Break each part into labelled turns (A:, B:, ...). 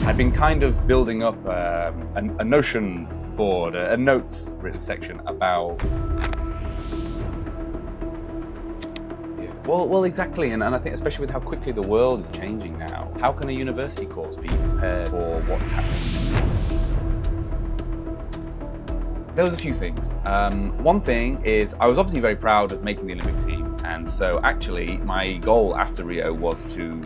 A: I've been kind of building up a Notion board, a notes written section about. Well, exactly, and I think especially with how quickly the world is changing now, how can a university course be prepared for what's happening? There was a few things. One thing is I was obviously very proud of making the Olympic team, and so actually my goal after Rio was to.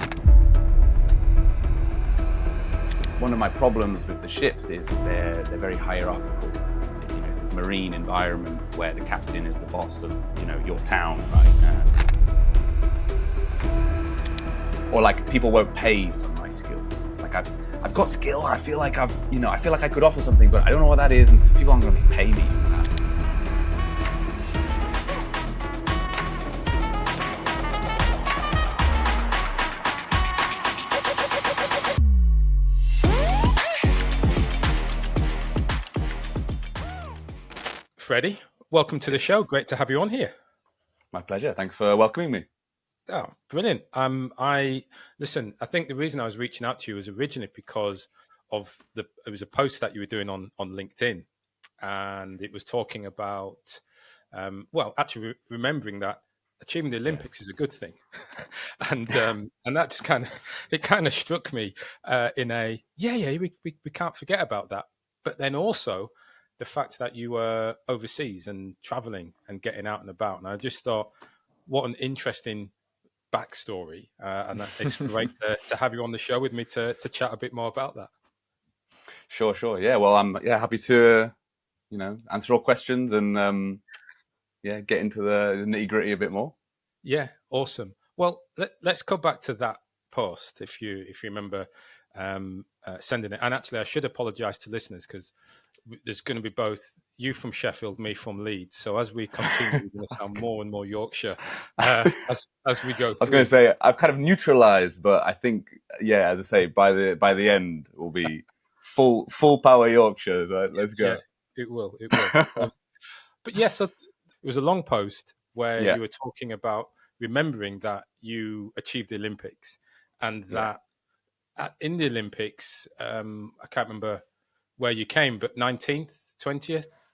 A: One of my problems with the ships is they're very hierarchical. You know, it's this marine environment where the captain is the boss of your town, right? Or like people won't pay for my skills. Like I've got skill. I feel like I feel like I could offer something, but I don't know what that is, and people aren't going to pay me for that.
B: Freddie, welcome to the show. Great to have you on here.
A: My pleasure. Thanks for welcoming me.
B: Oh, brilliant. I think the reason I was reaching out to you was originally because of it was a post that you were doing on LinkedIn, and it was talking about, remembering that achieving the Olympics is a good thing. and that just kind of struck me we can't forget about that. But then also the fact that you were overseas and traveling and getting out and about. And I just thought, what an interesting backstory. And it's great to have you on the show with me to chat a bit more about that.
A: Sure. Yeah. Well, I'm happy to, answer all questions and, get into the nitty gritty a bit more.
B: Yeah. Awesome. Well, let's go back to that post. If you remember sending it. And actually I should apologize to listeners because there's going to be both you from Sheffield, me from Leeds. So as we continue, we're going to sound more and more Yorkshire as we go through.
A: I was going to say I've kind of neutralized, but I think, as I say, by the end will be full power Yorkshire. Right? Let's go.
B: Yeah, it will. But yes, so it was a long post where you were talking about remembering that you achieved the Olympics and that in the Olympics, I can't remember where you came, but 19th, 20th?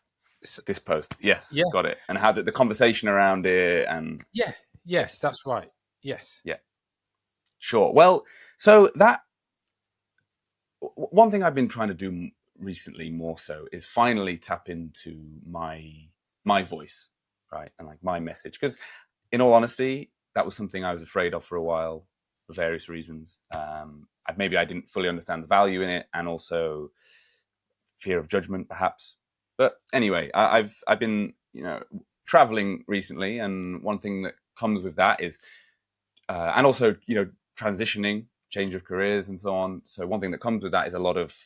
A: This post, yes, got it. And how the conversation around it and...
B: Yes, that's right. Yes.
A: Yeah, sure. Well, so that... One thing I've been trying to do recently more so is finally tap into my voice, right? And like my message. Because in all honesty, that was something I was afraid of for a while for various reasons. Maybe I didn't fully understand the value in it, and also fear of judgment, perhaps. But anyway, I've been traveling recently, and one thing that comes with that is, and also transitioning, change of careers, and so on. So one thing that comes with that is a lot of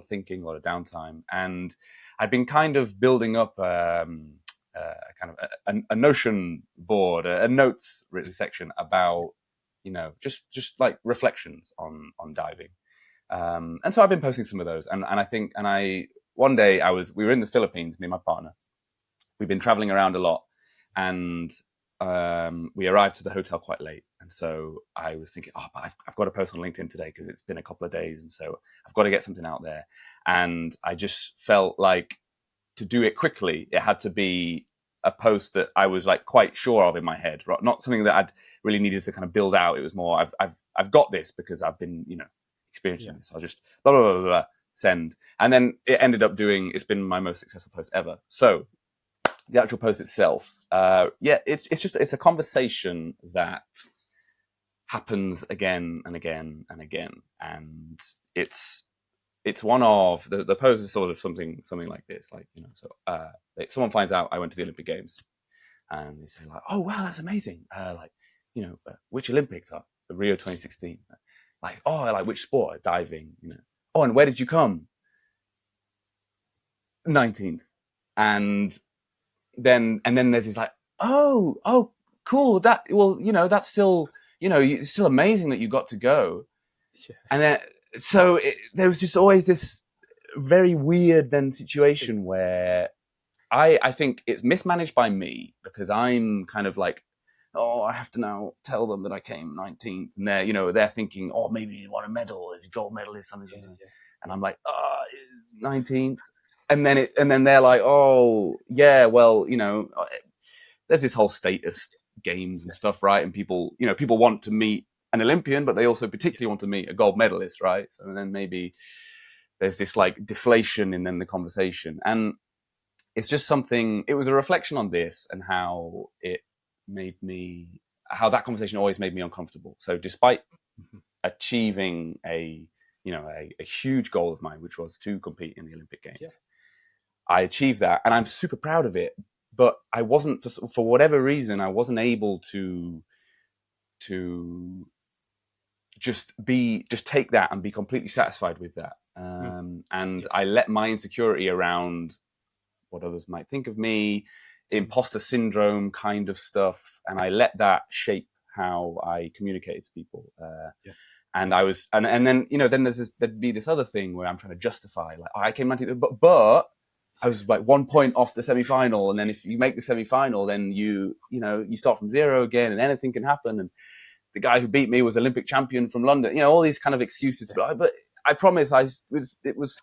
A: thinking, a lot of downtime, and I've been kind of building up a Notion board, a notes written section about just like reflections on diving. And so I've been posting some of those, one day we were in the Philippines, me and my partner. We've been traveling around a lot, and we arrived to the hotel quite late. And so I was thinking, but I've got to post on LinkedIn today because it's been a couple of days, and so I've got to get something out there. And I just felt like to do it quickly, it had to be a post that I was like quite sure of in my head, right? Not something that I'd really needed to kind of build out. It was more I've got this because I've been experiencing this. I'll just blah, blah, blah, blah, blah, send. And then it ended up it's been my most successful post ever. So the actual post itself, it's a conversation that happens again and again and again. And it's one of the post is sort of something like this, like, someone finds out I went to the Olympic Games and they say like, oh, wow, that's amazing. Which Olympics are the Rio 2016? Like which sport? Diving, Oh, and where did you come? 19th. And then there's this like, oh, cool. That's still, it's still amazing that you got to go.
B: Yeah.
A: And then, so there was just always this very weird then situation where I think it's mismanaged by me because I'm kind of like oh, I have to now tell them that I came 19th, and they're thinking, oh, maybe you won a medal as a gold medalist, something,
B: Yeah,
A: something.
B: yeah,
A: And I'm like, 19th, and then they're like, oh, yeah, well, there's this whole status games and stuff, right? And people want to meet an Olympian, but they also particularly want to meet a gold medalist, right? So then maybe there's this like deflation in then the conversation, and it's just something. It was a reflection on this and how that conversation always made me uncomfortable. So despite achieving a huge goal of mine, which was to compete in the Olympic Games,
B: yeah,
A: I achieved that, and I'm super proud of it. But I wasn't, for whatever reason, I wasn't able to just take that and be completely satisfied with that. And
B: yeah,
A: I let my insecurity around what others might think of me, imposter syndrome kind of stuff, and I let that shape how I communicated to people.
B: yeah,
A: And I was, and then then there'd be this other thing where I'm trying to justify, like, oh, I came 19th, but I was like 1 point off the semi-final, and then if you make the semi-final, then you start from zero again, and anything can happen. And the guy who beat me was Olympic champion from London. All these kind of excuses, but I promise it was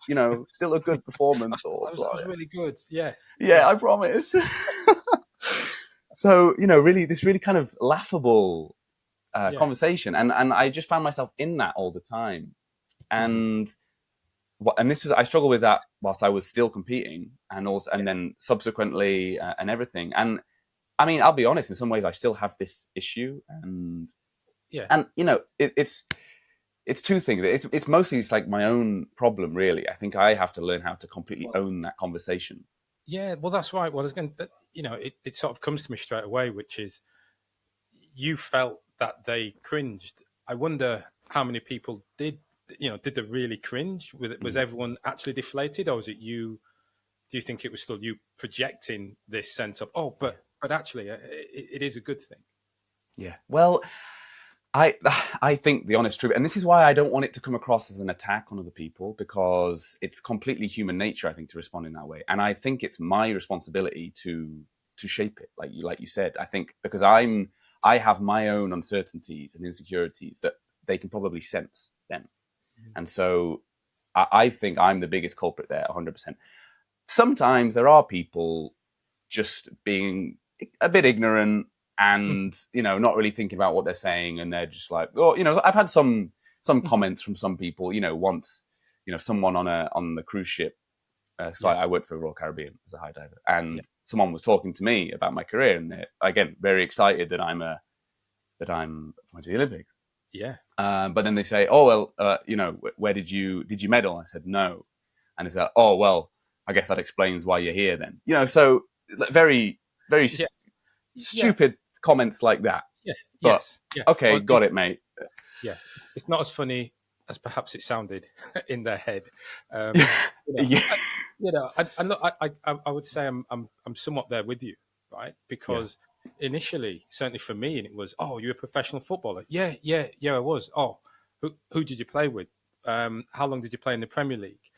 A: still a good performance.
B: I was really good. Yes.
A: Yeah, I promise. So really, this really kind of laughable
B: Yeah.
A: conversation, and I just found myself in that all the time, and this was, I struggled with that whilst I was still competing, and also, and then subsequently, and everything. And I mean, I'll be honest, in some ways I still have this issue, and it's two things. It's mostly it's like my own problem, really. I think I have to learn how to completely own that conversation.
B: Yeah, well, that's right. Well, it sort of comes to me straight away, which is you felt that they cringed. I wonder how many people did they really cringe? Was everyone actually deflated, or was it you? Do you think it was still you projecting this sense of, but actually, it is a good thing?
A: Yeah. Well, I think the honest truth, and this is why I don't want it to come across as an attack on other people, because it's completely human nature, I think, to respond in that way. And I think it's my responsibility to shape it, like you said. I think because I have my own uncertainties and insecurities that they can probably sense then. And so I think I'm the biggest culprit there, 100%. Sometimes there are people just being a bit ignorant and not really thinking about what they're saying, and they're just like, I've had some comments from some people. Once someone on the cruise ship, so I worked for Royal Caribbean as a high diver, and someone was talking to me about my career, and they're, again, very excited that I'm going to the Olympics.
B: Yeah.
A: But then they say, oh well, where did you medal? I said no, and they said, oh well, I guess that explains why you're here then. So very very stupid comments like that.
B: Yeah.
A: But,
B: Yeah.
A: okay,
B: Well,
A: got it, mate.
B: Yeah, it's not as funny as perhaps it sounded in their head.
A: Yeah.
B: I would say I'm somewhat there with you, right? Because initially, certainly for me, and it was, oh, you're a professional footballer. Yeah, I was. Oh, who did you play with? How long did you play in the Premier League?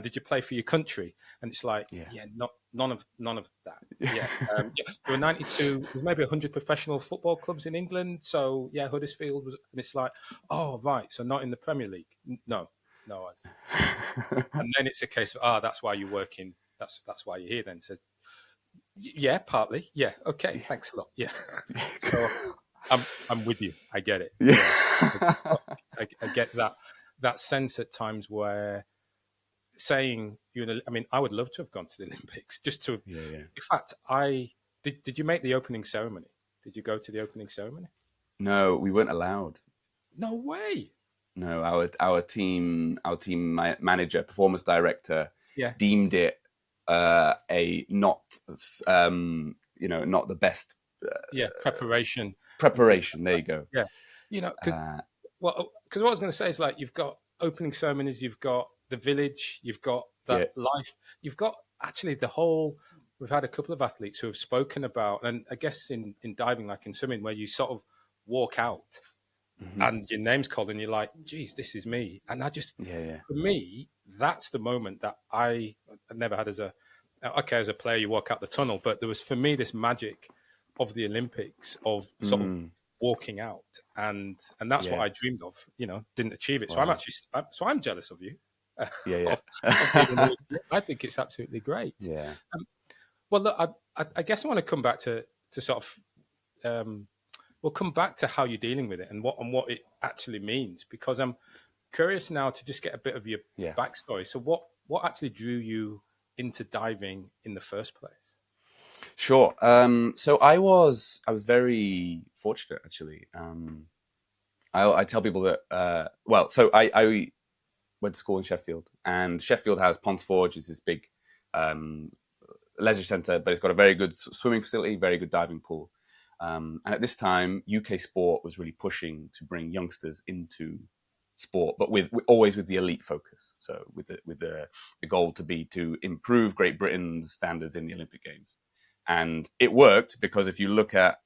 B: Did you play for your country? And it's like, none of that. Yeah, there were 92, maybe 100 professional football clubs in England. So Huddersfield was, and it's like, oh right, so not in the Premier League. No. And then it's a case of, that's why you're working. That's why you're here. Then says, yeah, partly. Yeah, okay, thanks a lot. Yeah, so I'm with you. I get it.
A: Yeah,
B: I get that sense at times where saying I would love to have gone to the Olympics just to. In fact, did you make the opening ceremony? Did you go to the opening ceremony?
A: No, we weren't allowed.
B: No way.
A: No, our team manager, performance director, deemed it a not not the best.
B: Preparation.
A: There you go.
B: Yeah, because what I was going to say is, like, you've got opening ceremonies, you've got the village, you've got that life, you've got actually the whole. We've had a couple of athletes who have spoken about, and I guess in diving, like in swimming, where you sort of walk out and your name's called and you're like, geez, this is me. And I just, for me, that's the moment that I never had as a player, you walk out the tunnel, but there was, for me, this magic of the Olympics of sort of
A: Mm.
B: walking out, and that's what
A: Yeah.
B: I dreamed of. Didn't achieve it. So
A: Wow.
B: I'm jealous of you.
A: Yeah.
B: Of being in the, I think it's absolutely great.
A: Yeah.
B: Well, look, I guess I want to come back to sort of we'll come back to how you're dealing with it and what it actually means, because I'm curious now to just get a bit of your
A: Yeah.
B: backstory. So what actually drew you into diving in the first place?
A: Sure. So I was very fortunate, actually. I tell people that so I went to school in Sheffield, and Sheffield has Ponds Forge, is this big leisure centre, but it's got a very good swimming facility, very good diving pool. And at this time, UK sport was really pushing to bring youngsters into sport, but always with the elite focus. So with the goal to improve Great Britain's standards in the Olympic Games. And it worked, because if you look at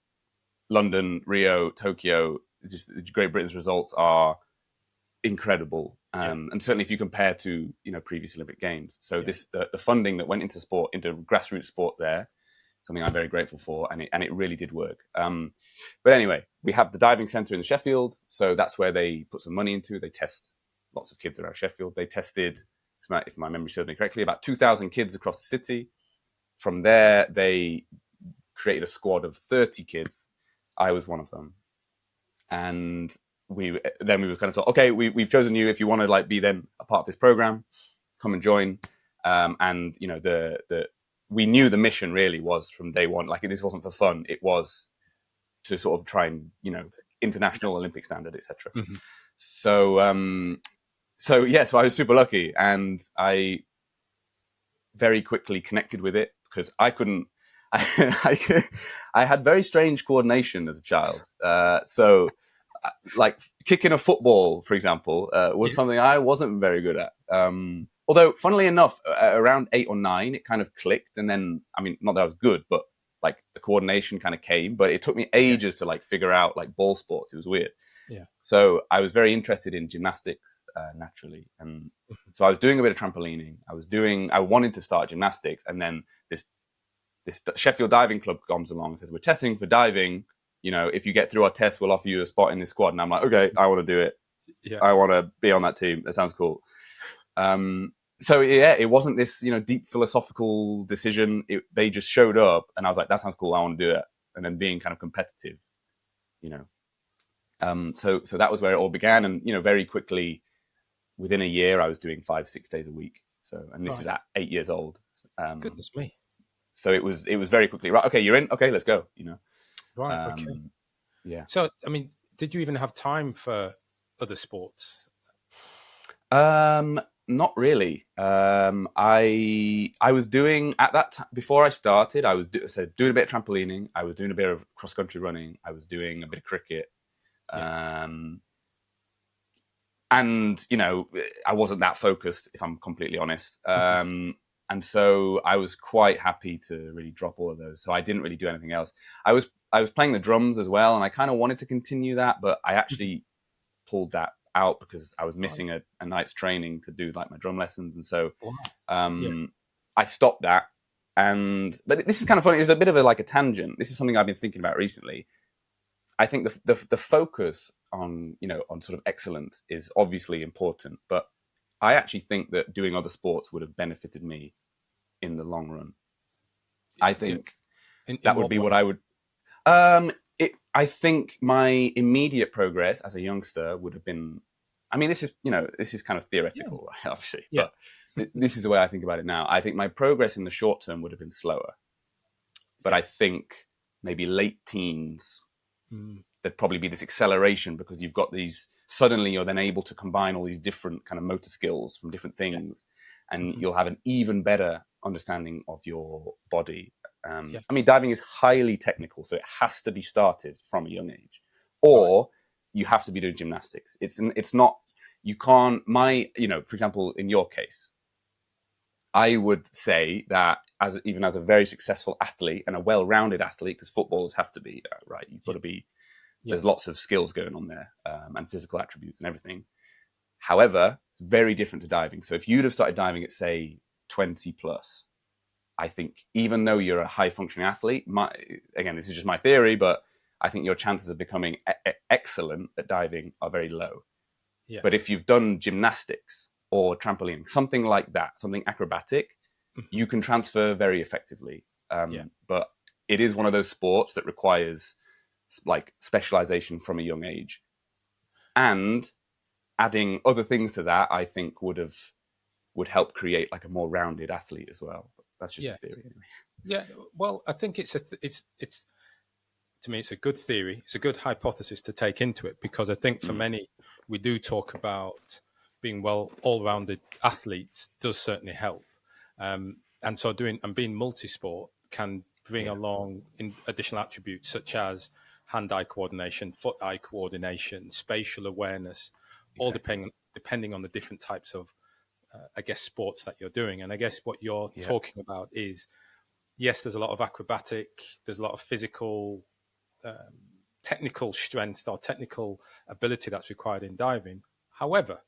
A: London, Rio, Tokyo, just Great Britain's results are incredible. And certainly if you compare to previous Olympic Games. So the funding that went into sport, into grassroots sport there, something I'm very grateful for, and it really did work. But anyway, we have the diving centre in Sheffield, so that's where they put some money into. They test lots of kids around Sheffield. They tested, if my memory serves me correctly, about 2,000 kids across the city. From there, they created a squad of 30 kids. I was one of them, and we were kind of told, okay, we've chosen you. If you want to be then a part of this program, come and join. And we knew the mission really was from day one. This wasn't for fun. It was to sort of try and international Olympic standard, etc.
B: Mm-hmm.
A: So I was super lucky, and I very quickly connected with it, because I couldn't. I had very strange coordination as a child. So kicking a football, for example, was something I wasn't very good at. Although, funnily enough, around 8 or 9, it kind of clicked. And then, not that I was good, but the coordination kind of came. But it took me ages to figure out ball sports. It was weird.
B: Yeah.
A: So I was very interested in gymnastics naturally, and so I was doing a bit of trampolining. I wanted to start gymnastics, and then this Sheffield Diving Club comes along and says, we're testing for diving. If you get through our test, we'll offer you a spot in this squad. And I'm like, okay, I want to do it.
B: Yeah.
A: I want to be on that team. That sounds cool. So it wasn't this, deep philosophical decision. They just showed up, and I was like, that sounds cool. I want to do it. And then being kind of competitive, So that was where it all began. And, very quickly, within a year, I was doing 5-6 days a week. So, and this is at 8 years old.
B: Goodness me.
A: So it was very quickly, right, okay, you're in. Okay, let's go.
B: Right. Okay.
A: Yeah.
B: So, did you even have time for other sports?
A: Not really. I was doing at that time, before I started, I was doing a bit of trampolining. I was doing a bit of cross country running. I was doing a bit of cricket. Yeah. And I wasn't that focused, if I'm completely honest. And so I was quite happy to really drop all of those. So I didn't really do anything else. I was playing the drums as well, and I kind of wanted to continue that, but I actually pulled that out because I was missing a night's training to do my drum lessons. And so I stopped that. But this is kind of funny. It's a bit of a tangent. This is something I've been thinking about recently. I think the focus on sort of excellence is obviously important, but I actually think that doing other sports would have benefited me in the long run. I think that would be what I would. I think my immediate progress as a youngster would have been. This is kind of theoretical, obviously, but this is the way I think about it now. I think my progress in the short term would have been slower, but I think maybe late teens, there'd probably be this acceleration because you've got these. Suddenly, you're then able to combine all these different kind of motor skills from different things, and you'll have an even better understanding of your body. Diving is highly technical, so it has to be started from a young age, or you have to be doing gymnastics. It's not. You can't. For example, in your case, I would say that as a very successful athlete and a well-rounded athlete, because footballers have to be right. You've got to be. There's lots of skills going on there, and physical attributes and everything. However, it's very different to diving. So if you'd have started diving at, say, 20 plus, I think even though you're a high functioning athlete, again, this is just my theory, but I think your chances of becoming excellent at diving are very low.
B: Yeah.
A: But if you've done gymnastics or trampolining, something like that, something acrobatic, you can transfer very effectively. But it is one of those sports that requires like specialization from a young age. And adding other things to that, I think would help create like a more rounded athlete as well. But that's just a theory anyway.
B: Yeah. Well, I think it's to me, it's a good theory. It's a good hypothesis to take into it, because I think for many, we do talk about being all-rounded athletes does certainly help. And so being multi-sport can bring along additional attributes such as hand-eye coordination, foot-eye coordination, spatial awareness, all depending on the different types of, I guess, sports that you're doing. And I guess what you're talking about is, yes, there's a lot of acrobatic, there's a lot of physical, technical strength or technical ability that's required in diving. However,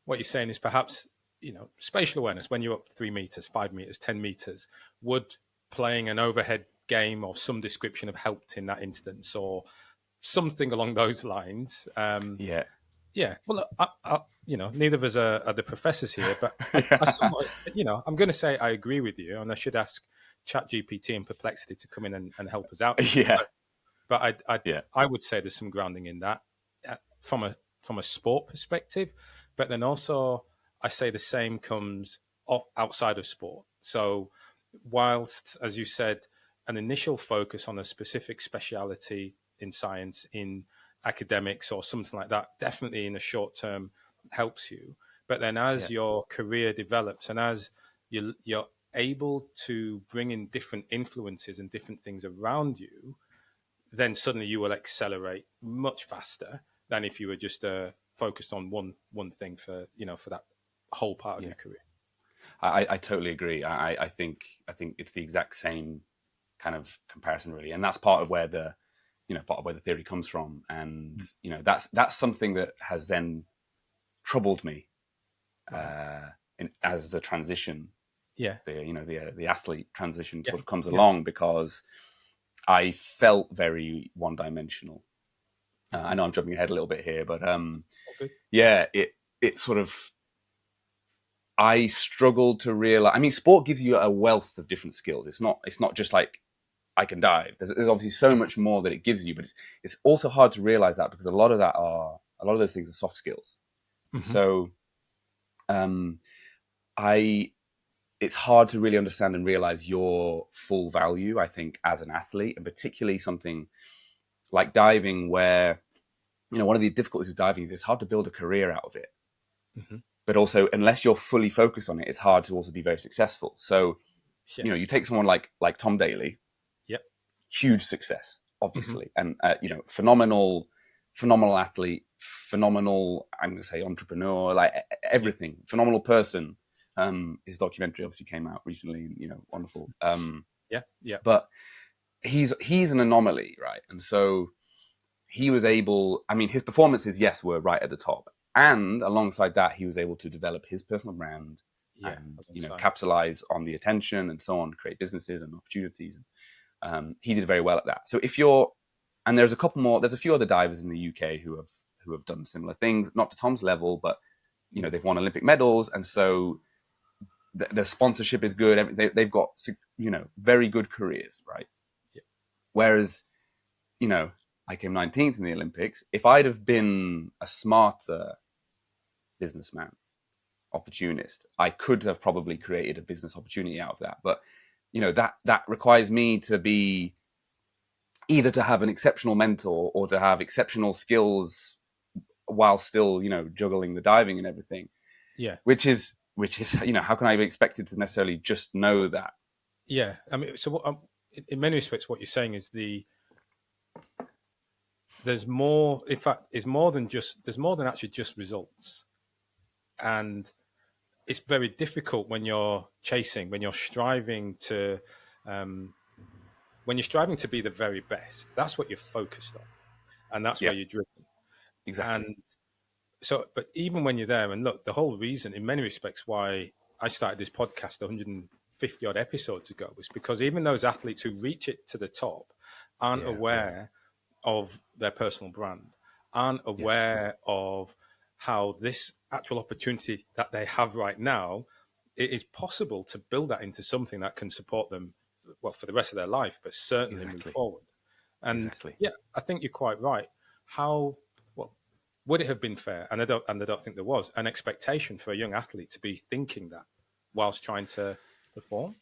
B: what you're saying is perhaps, spatial awareness, when you're up 3 meters, 5 meters, 10 meters, would playing an overhead game of some description have helped in that instance, or something along those lines. Yeah. Well, neither of us are the professors here, but I somewhat, I'm going to say I agree with you, and I should ask ChatGPT and Perplexity to come in and help us out. But I would say there's some grounding in that from a sport perspective. But then also, I say the same comes outside of sport. So whilst, as you said, an initial focus on a specific speciality in science, in academics or something like that, definitely in the short term helps you. But then as your career develops and as you're able to bring in different influences and different things around you, then suddenly you will accelerate much faster than if you were just focused on one thing for that whole part of your career.
A: I totally agree. I think it's the exact same kind of comparison, really, and that's part of where the theory comes from. And that's something that has then troubled me as the transition, the athlete transition sort of comes along, because I felt very one-dimensional. I know I'm jumping ahead a little bit here, but it sort of, I struggled to realize. I mean, sport gives you a wealth of different skills. It's not just like I can dive. There's obviously so much more that it gives you, but it's also hard to realize that, because a lot of those things are soft skills. So, it's hard to really understand and realize your full value, I think, as an athlete, and particularly something like diving, where, one of the difficulties with diving is it's hard to build a career out of it. But also, unless you're fully focused on it, it's hard to also be very successful. So, you take someone like Tom Daley, huge success, obviously, and phenomenal athlete, phenomenal, I'm going to say, entrepreneur, like everything, phenomenal person. His documentary obviously came out recently, wonderful. But he's an anomaly, right? And so he was able, I mean, his performances, yes, were right at the top. And alongside that, he was able to develop his personal brand and, capitalize on the attention and so on, create businesses and opportunities. He did very well at that. So and there's a few other divers in the UK who have done similar things, not to Tom's level, but, they've won Olympic medals. And so the sponsorship is good. They've got, very good careers, right? Whereas, I came 19th in the Olympics. If I'd have been a smarter businessman, opportunist, I could have probably created a business opportunity out of that. But, that requires me to be either to have an exceptional mentor or to have exceptional skills while still, juggling the diving and everything. Which is, how can I be expected to necessarily just know that?
B: Yeah. I mean, so in many respects, what you're saying is there's more, in fact, there's more than actually just results. And it's very difficult when you're striving to be the very best. That's what you're focused on, and that's where you're driven.
A: Exactly.
B: And so, but even when you're there, and look, the whole reason, in many respects, why I started this podcast 150 50 odd episodes ago, was because even those athletes who reach it to the top aren't aware of their personal brand, aren't aware of how this actual opportunity that they have right now, it is possible to build that into something that can support them, well, for the rest of their life, but certainly move forward. And yeah, I think you're quite right. How, well, would it have been fair? And I don't think there was an expectation for a young athlete to be thinking that whilst trying to perform.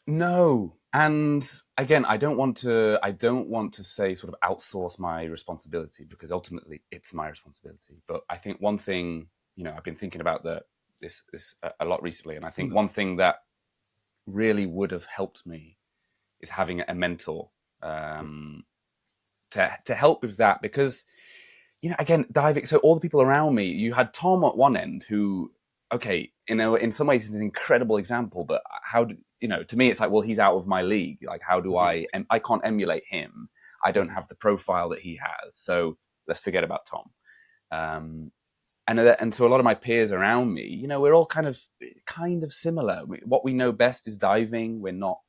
A: No. And again, I don't want to say sort of outsource my responsibility, because ultimately it's my responsibility. But I think one thing, I've been thinking about this a lot recently, and I think one thing that really would have helped me is having a mentor to help with that, because again, diving. So all the people around me, you had Tom at one end, who, okay, in some ways, is an incredible example, but how do to me, it's like, well, he's out of my league. Like, how do I can't emulate him. I don't have the profile that he has. So let's forget about Tom. And so a lot of my peers around me, we're all kind of similar. What we know best is diving. We're not,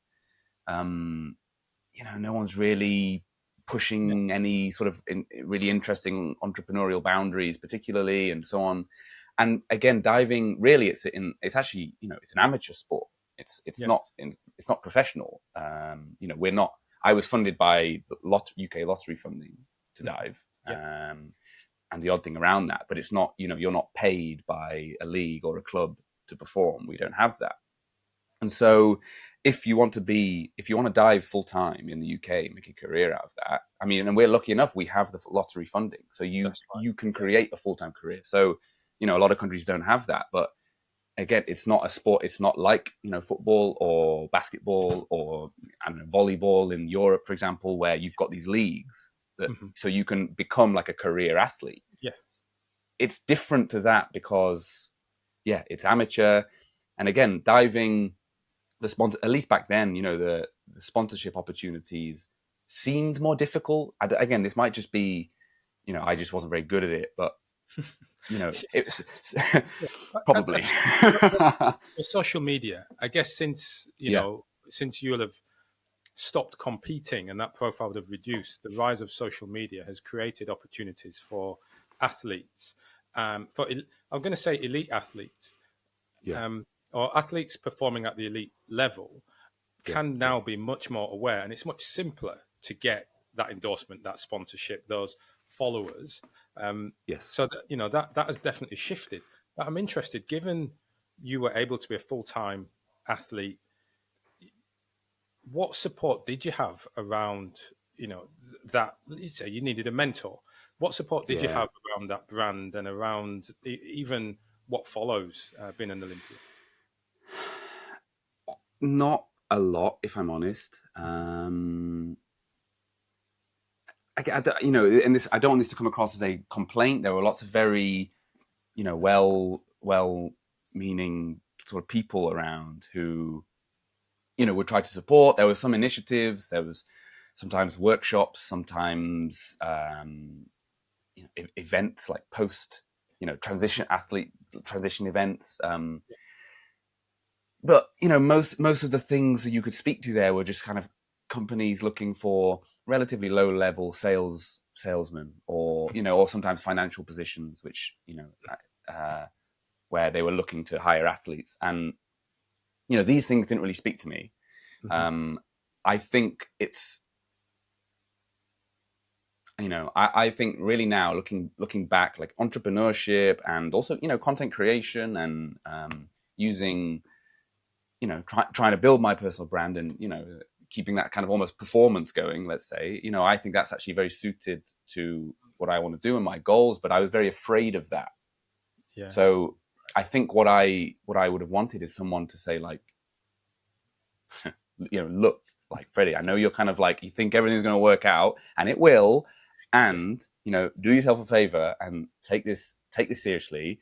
A: no one's really pushing any sort of really interesting entrepreneurial boundaries, particularly, and so on. And again, diving, really, it's actually, it's an amateur sport. It's not professional. We're not. I was funded by the UK lottery funding to dive, and the odd thing around that. But it's not. You're not paid by a league or a club to perform. We don't have that. And so, if you want to dive full time in the UK, make a career out of that. I mean, and we're lucky enough, we have the lottery funding, so you can create a full time career. So, a lot of countries don't have that, but again, it's not a sport. It's not like, football or basketball or volleyball in Europe, for example, where you've got these leagues that so you can become like a career athlete.
B: Yes,
A: it's different to that because, it's amateur, and again, diving, at least back then, the sponsorship opportunities seemed more difficult. Again, this might just be, I just wasn't very good at it, but. It's probably
B: social media. I guess since since you'll have stopped competing and that profile would have reduced, the rise of social media has created opportunities for athletes. I'm going to say elite athletes, or athletes performing at the elite level, can now be much more aware, and it's much simpler to get that endorsement, that sponsorship, those followers. So that has definitely shifted. But I'm interested, given you were able to be a full-time athlete, what support did you have around, that you say you needed a mentor? What support did you have around that brand and around even what follows being an Olympian?
A: Not a lot, if I'm honest. And this, I don't want this to come across as a complaint. There were lots of very, well-meaning sort of people around who, would try to support. There were some initiatives. There was sometimes workshops, sometimes events like post, transition events. But most of the things that you could speak to there were just kind of companies looking for relatively low-level salesmen, or or sometimes financial positions, which where they were looking to hire athletes, and these things didn't really speak to me. I think it's I think really now looking back, like entrepreneurship and also content creation and using trying to build my personal brand and keeping that kind of almost performance going, let's say, I think that's actually very suited to what I want to do and my goals, but I was very afraid of that. So I think what I would have wanted is someone to say, like, look, like, Freddie, I know you're kind of like, you think everything's going to work out, and it will, and do yourself a favor and take this seriously.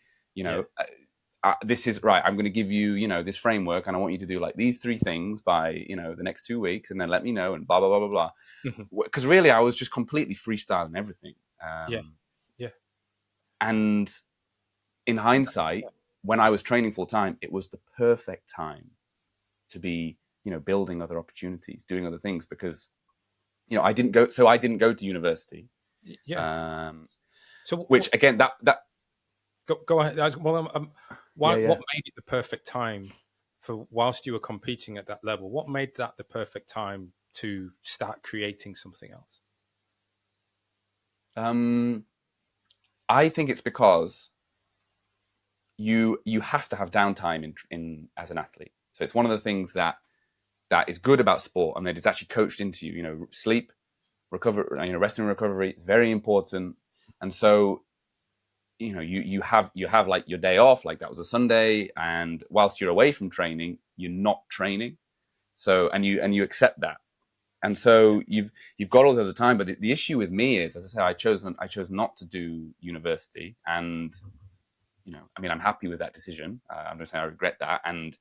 A: This is right. I'm going to give you, this framework, and I want you to do like these 3 things by, the next 2 weeks, and then let me know, and blah blah blah blah blah. Because really, I was just completely freestyling everything. And in hindsight, when I was training full time, it was the perfect time to be, building other opportunities, doing other things, because, I didn't go to university.
B: Yeah. So
A: Which again, that
B: go ahead. Well,
A: yeah,
B: what made it the perfect time for whilst you were competing at that level? What made that the perfect time to start creating something else?
A: I think it's because you have to have downtime in as an athlete. So it's one of the things that is good about sport, and that it's actually coached into you. Sleep, recover, rest and recovery is very important. And so, you have like your day off, like that was a Sunday, and whilst you're away from training, you're not training. So and you accept that. And so you've got all the time. But the issue with me is, as I say, I chose not to do university, and I'm happy with that decision. I'm not saying I regret that, and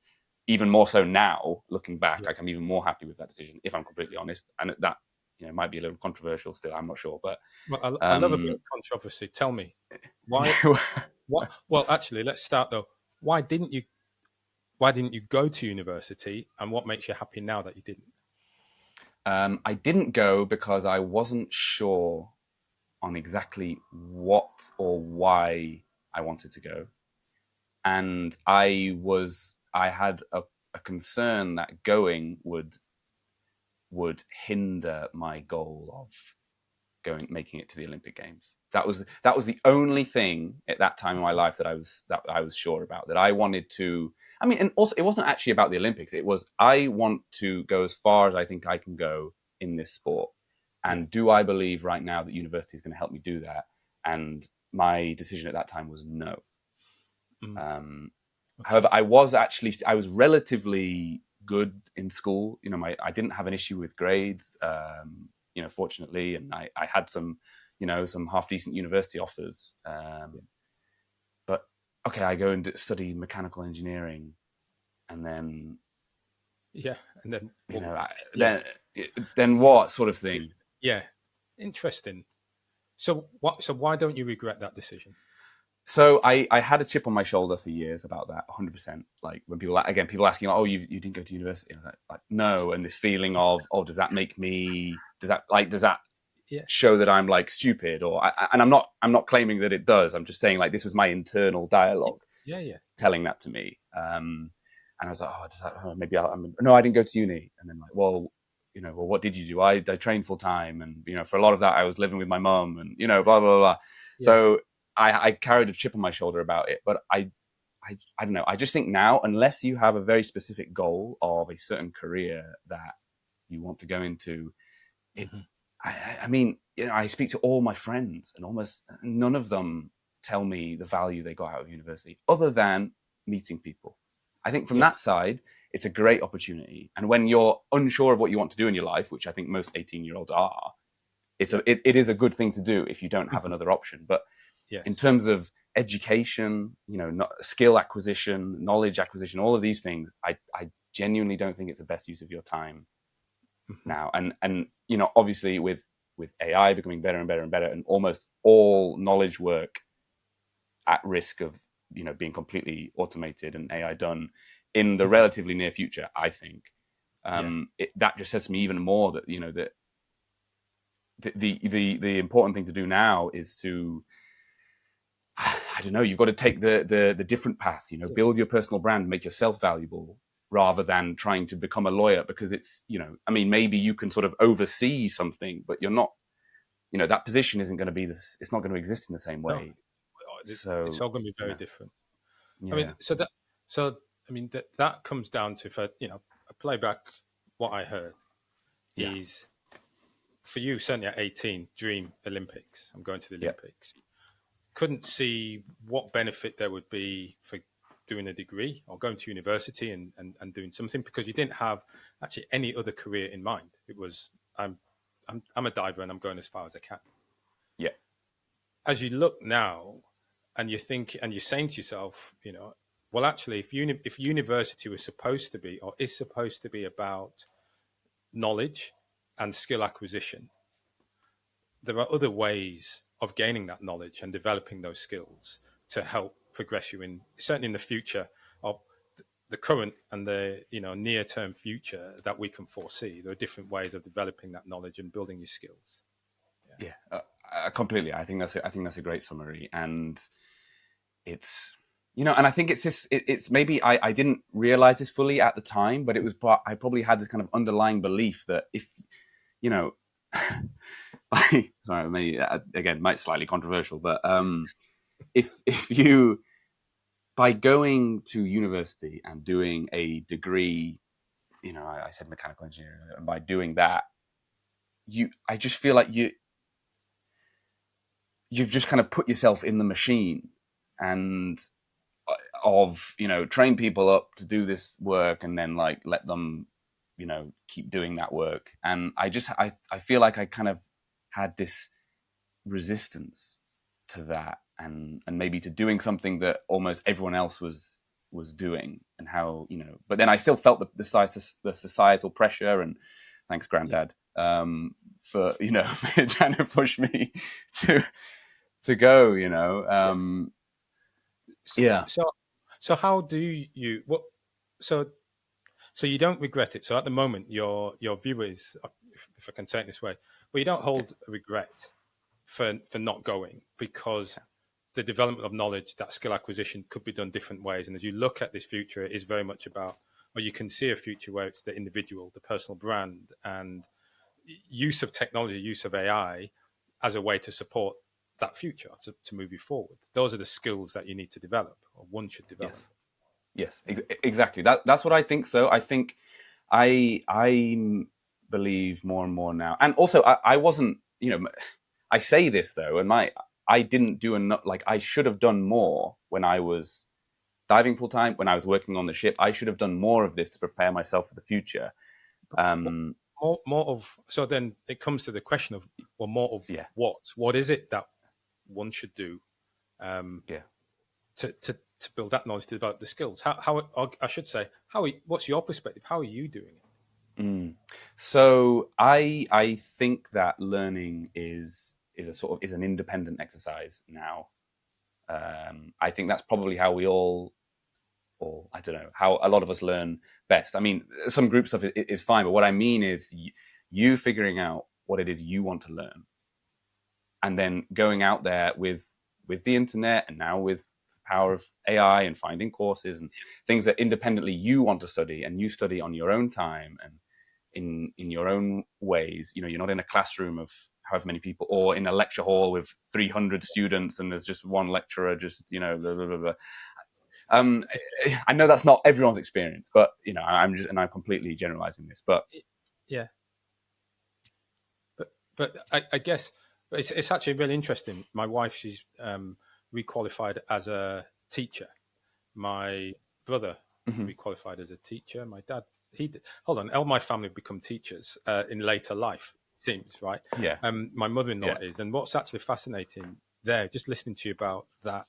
A: even more so now, looking back,
B: Yeah.
A: like I'm even more happy with that decision, if I'm completely honest. And that might be a little controversial still. I'm not sure, but
B: Well, I love a bit of controversy. Tell me why. What? Well, actually, let's start though. Why didn't you? Why didn't you go to university? And what makes you happy now that you didn't?
A: I didn't go because I wasn't sure on exactly what or why I wanted to go, and I had a concern that going would hinder my goal of making it to the Olympic Games. That was the only thing at that time in my life that I was sure about, that I wanted to. And also it wasn't actually about the Olympics. It was, I want to go as far as I think I can go in this sport. And do I believe right now that university is going to help me do that? And my decision at that time was no. Okay. However, I was relatively good in school. I didn't have an issue with grades, fortunately, and I had some half decent university offers. But okay, I go and study mechanical engineering, and then
B: and then
A: then what sort of thing?
B: Yeah, interesting. So what? So why don't you regret that decision?
A: So I had a chip on my shoulder for years about that, 100%. Like when people asking, oh, you didn't go to university, and like no, and this feeling of, oh, does that show that I'm like stupid, and I'm not claiming that it does. I'm just saying, like, this was my internal dialogue, telling that to me. And I was like, oh, does that? Oh, maybe no, I didn't go to uni. And then like, well, what did you do? I trained full time, and for a lot of that, I was living with my mum, and blah blah blah. Yeah. So I carried a chip on my shoulder about it, but I don't know. I just think now, unless you have a very specific goal of a certain career that you want to go into, I speak to all my friends, and almost none of them tell me the value they got out of university, other than meeting people. I think from that side, it's a great opportunity. And when you're unsure of what you want to do in your life, which I think most 18-year-olds are, it is a good thing to do if you don't have another option. But in terms of education, skill acquisition, knowledge acquisition, all of these things, I genuinely don't think it's the best use of your time now. And obviously with AI becoming better and better and better, and almost all knowledge work at risk of being completely automated and AI done in the relatively near future, I think that just says to me even more that that the important thing to do now is to, I don't know, you've got to take the different path, build your personal brand, make yourself valuable, rather than trying to become a lawyer, because it's, maybe you can sort of oversee something, but you're not, that position isn't going to be this, it's not going to exist in the same way.
B: No. So it's all going to be very different. Yeah. That comes down to, for a playback, what I heard is, for you, certainly at 18, dream Olympics. I'm going to the Olympics. Couldn't see what benefit there would be for doing a degree or going to university and doing something, because you didn't have actually any other career in mind. It was, I'm a diver and I'm going as far as I can.
A: Yeah.
B: As you look now and you think, and you're saying to yourself, well, actually, if university was supposed to be, or is supposed to be, about knowledge and skill acquisition, there are other ways of gaining that knowledge and developing those skills to help progress you in, certainly in the future, of the current and the near term future that we can foresee. There are different ways of developing that knowledge and building your skills.
A: Yeah, completely. I think that's a great summary, and it's and I think it's this. It's maybe I didn't realize this fully at the time, but I probably had this kind of underlying belief that if sorry, maybe again might slightly controversial, but if you by going to university and doing a degree, I said mechanical engineering, and by doing that, I just feel like you've just kind of put yourself in the machine and of train people up to do this work and then like let them keep doing that work. And I feel like I kind of had this resistance to that and maybe to doing something that almost everyone else was doing, and how but then I still felt the societal pressure, and thanks granddad for trying to push me to go yeah.
B: So how do you what? So you don't regret it. So at the moment, your view is, if I can say it this way, but you don't hold a regret for not going, because the development of knowledge, that skill acquisition, could be done different ways. And as you look at this future, it is very much about, or you can see a future where it's the individual, the personal brand, and use of technology, use of AI as a way to support that future, to move you forward. Those are the skills that you need to develop, or one should develop.
A: Yes, exactly. That's what I think. So I think I believe more and more now, and also I wasn't. I say this though, and I didn't do enough. Like I should have done more when I was diving full time. When I was working on the ship, I should have done more of this to prepare myself for the future.
B: More of, so then it comes to the question of, well, more of what is it that one should do to build that knowledge, to develop the skills? How I should say, what's your perspective? How are you doing it?
A: So I think that learning is an independent exercise now. I think that's probably how we all, or I don't know, how a lot of us learn best. I mean, some group stuff is fine, but what I mean is you figuring out what it is you want to learn, and then going out there with the internet, and now with the power of AI, and finding courses and things that independently you want to study, and you study on your own time and in your own ways. You're not in a classroom of however many people, or in a lecture hall with 300 students and there's just one lecturer, just blah, blah, blah, blah. I know that's not everyone's experience, but I'm completely generalizing this, but
B: yeah. But I guess it's actually really interesting. My wife, she's requalified as a teacher. My brother requalified as a teacher. My dad, hold on, all my family have become teachers in later life, seems, right?
A: Yeah.
B: My mother-in-law is, and what's actually fascinating there, just listening to you about that,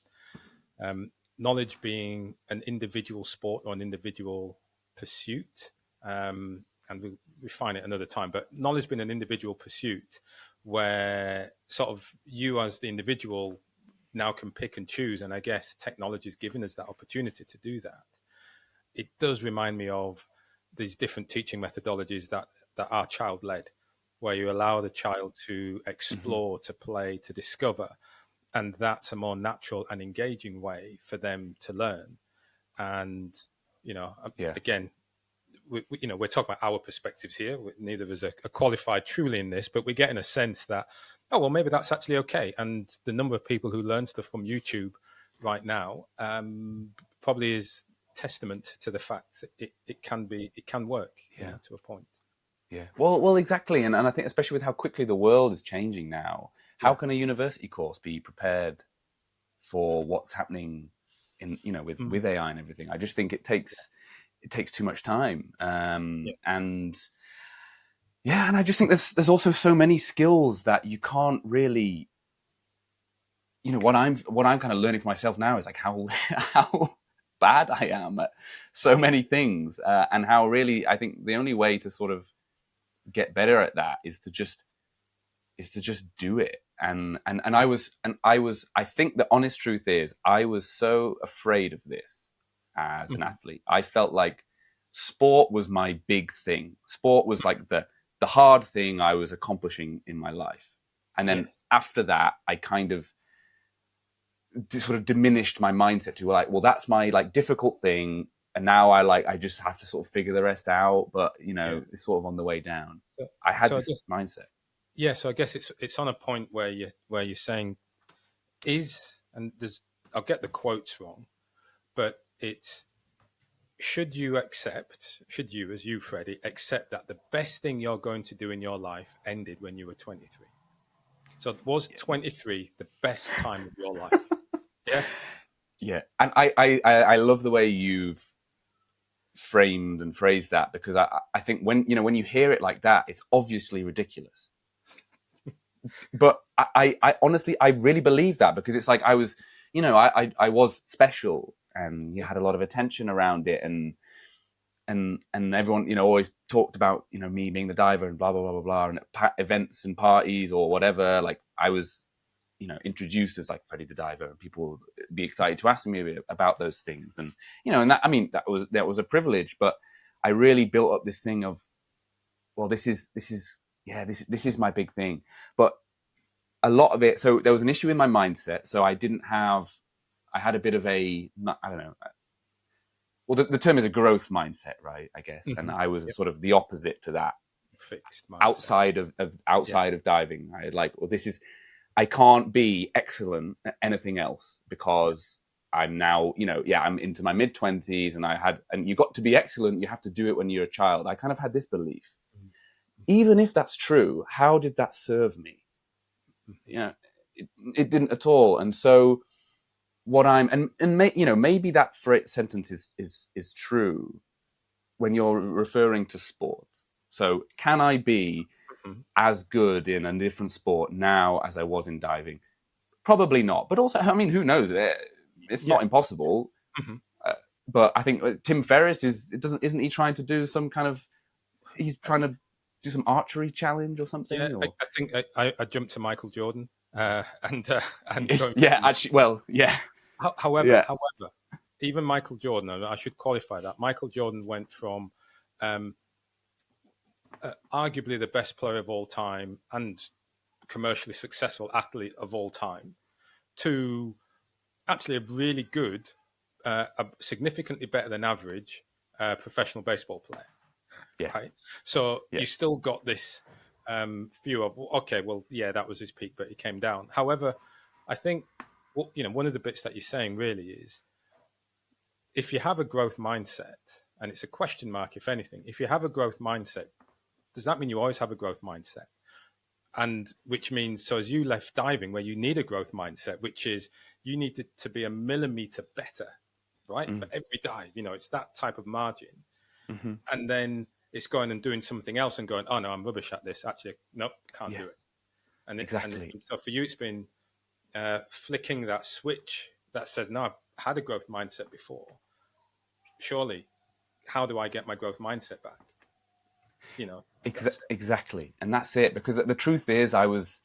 B: knowledge being an individual sport or an individual pursuit, and we'll refine it another time, but knowledge being an individual pursuit where sort of you as the individual now can pick and choose, and I guess technology is giving us that opportunity to do that. It does remind me of these different teaching methodologies that are child-led, where you allow the child to explore, to play, to discover, and that's a more natural and engaging way for them to learn. And again, we're talking about our perspectives here. Neither of us are qualified truly in this, but we're getting a sense that, oh, well, maybe that's actually okay. And the number of people who learn stuff from YouTube right now probably is testament to the fact that it can work to a point.
A: Yeah. Well, exactly. And I think especially with how quickly the world is changing now, how can a university course be prepared for what's happening in, with AI and everything? I just think it takes too much time. And I just think there's also so many skills that you can't really, what I'm kind of learning for myself now is like how bad I am at so many things, and how really I think the only way to sort of get better at that is to just do it. And I think the honest truth is I was so afraid of this as an athlete. I felt like sport was my big thing. Sport was like the hard thing I was accomplishing in my life. And then
B: Yes.
A: after that, I kind of sort of diminished my mindset to like, well, that's my like difficult thing. And now I just have to sort of figure the rest out. But, you
B: Yeah.
A: know, it's sort of on the way down.
B: So,
A: I had
B: so I
A: this
B: guess,
A: mindset.
B: yeah. So I guess it's on a point where you're saying and there's, I'll get the quotes wrong, but it's, should you, as you, Freddie, accept that the best thing you're going to do in your life ended when you were 23? So was 23 the best time of your life? Yeah.
A: Yeah. And I love the way you've framed and phrased that, because I think when you hear it like that, it's obviously ridiculous. But I honestly, I really believe that, because it's like I was, I was special, and you had a lot of attention around it, and everyone, always talked about, me being the diver and blah, blah, blah, blah, blah. And at events and parties or whatever, like I was, introduced as like Freddie the diver, and people would be excited to ask me about those things. And, and that, I mean, that was a privilege, but I really built up this thing of, well, this is my big thing. But a lot of it, so there was an issue in my mindset. So I had a bit of I don't know. Well, the term is a growth mindset, right? I guess.
B: Mm-hmm.
A: And I was
B: Yep.
A: sort of the opposite to that.
B: Fixed mindset.
A: Outside of diving. I like, well, I can't be excellent at anything else, because I'm now, I'm into my mid-20s, and you got to be excellent, you have to do it when you're a child. I kind of had this belief.
B: Mm-hmm.
A: Even if that's true, how did that serve me? It didn't at all. And so maybe that sentence is true when you're referring to sport. So can I be as good in a different sport now as I was in diving? Probably not. But also, I mean, who knows? It's not impossible.
B: Mm-hmm.
A: But I think Tim Ferriss isn't he trying to do some kind of, he's trying to do some archery challenge or something?
B: Yeah,
A: or?
B: I think I jumped to Michael Jordan, and
A: yeah, actually, well, yeah.
B: However, even Michael Jordan, and I should qualify that, Michael Jordan went from arguably the best player of all time and commercially successful athlete of all time to actually a really good, a significantly better than average professional baseball player.
A: Yeah.
B: Right. So you still got this view of, okay, well, yeah, that was his peak, but he came down. However, I think, one of the bits that you're saying really is, if you have a growth mindset, and it's a question mark, if anything, if you have a growth mindset, does that mean you always have a growth mindset? And which means, so as you left diving, where you need a growth mindset, which is you need to be a millimeter better, right? For every dive, it's that type of margin.
A: Mm-hmm.
B: And then it's going and doing something else and going, oh no, I'm rubbish at this. Actually, nope, can't do it. And
A: exactly.
B: So for you, it's been flicking that switch that says, no, I've had a growth mindset before. Surely, how do I get my growth mindset back?
A: Exactly. And that's it. Because the truth is, I was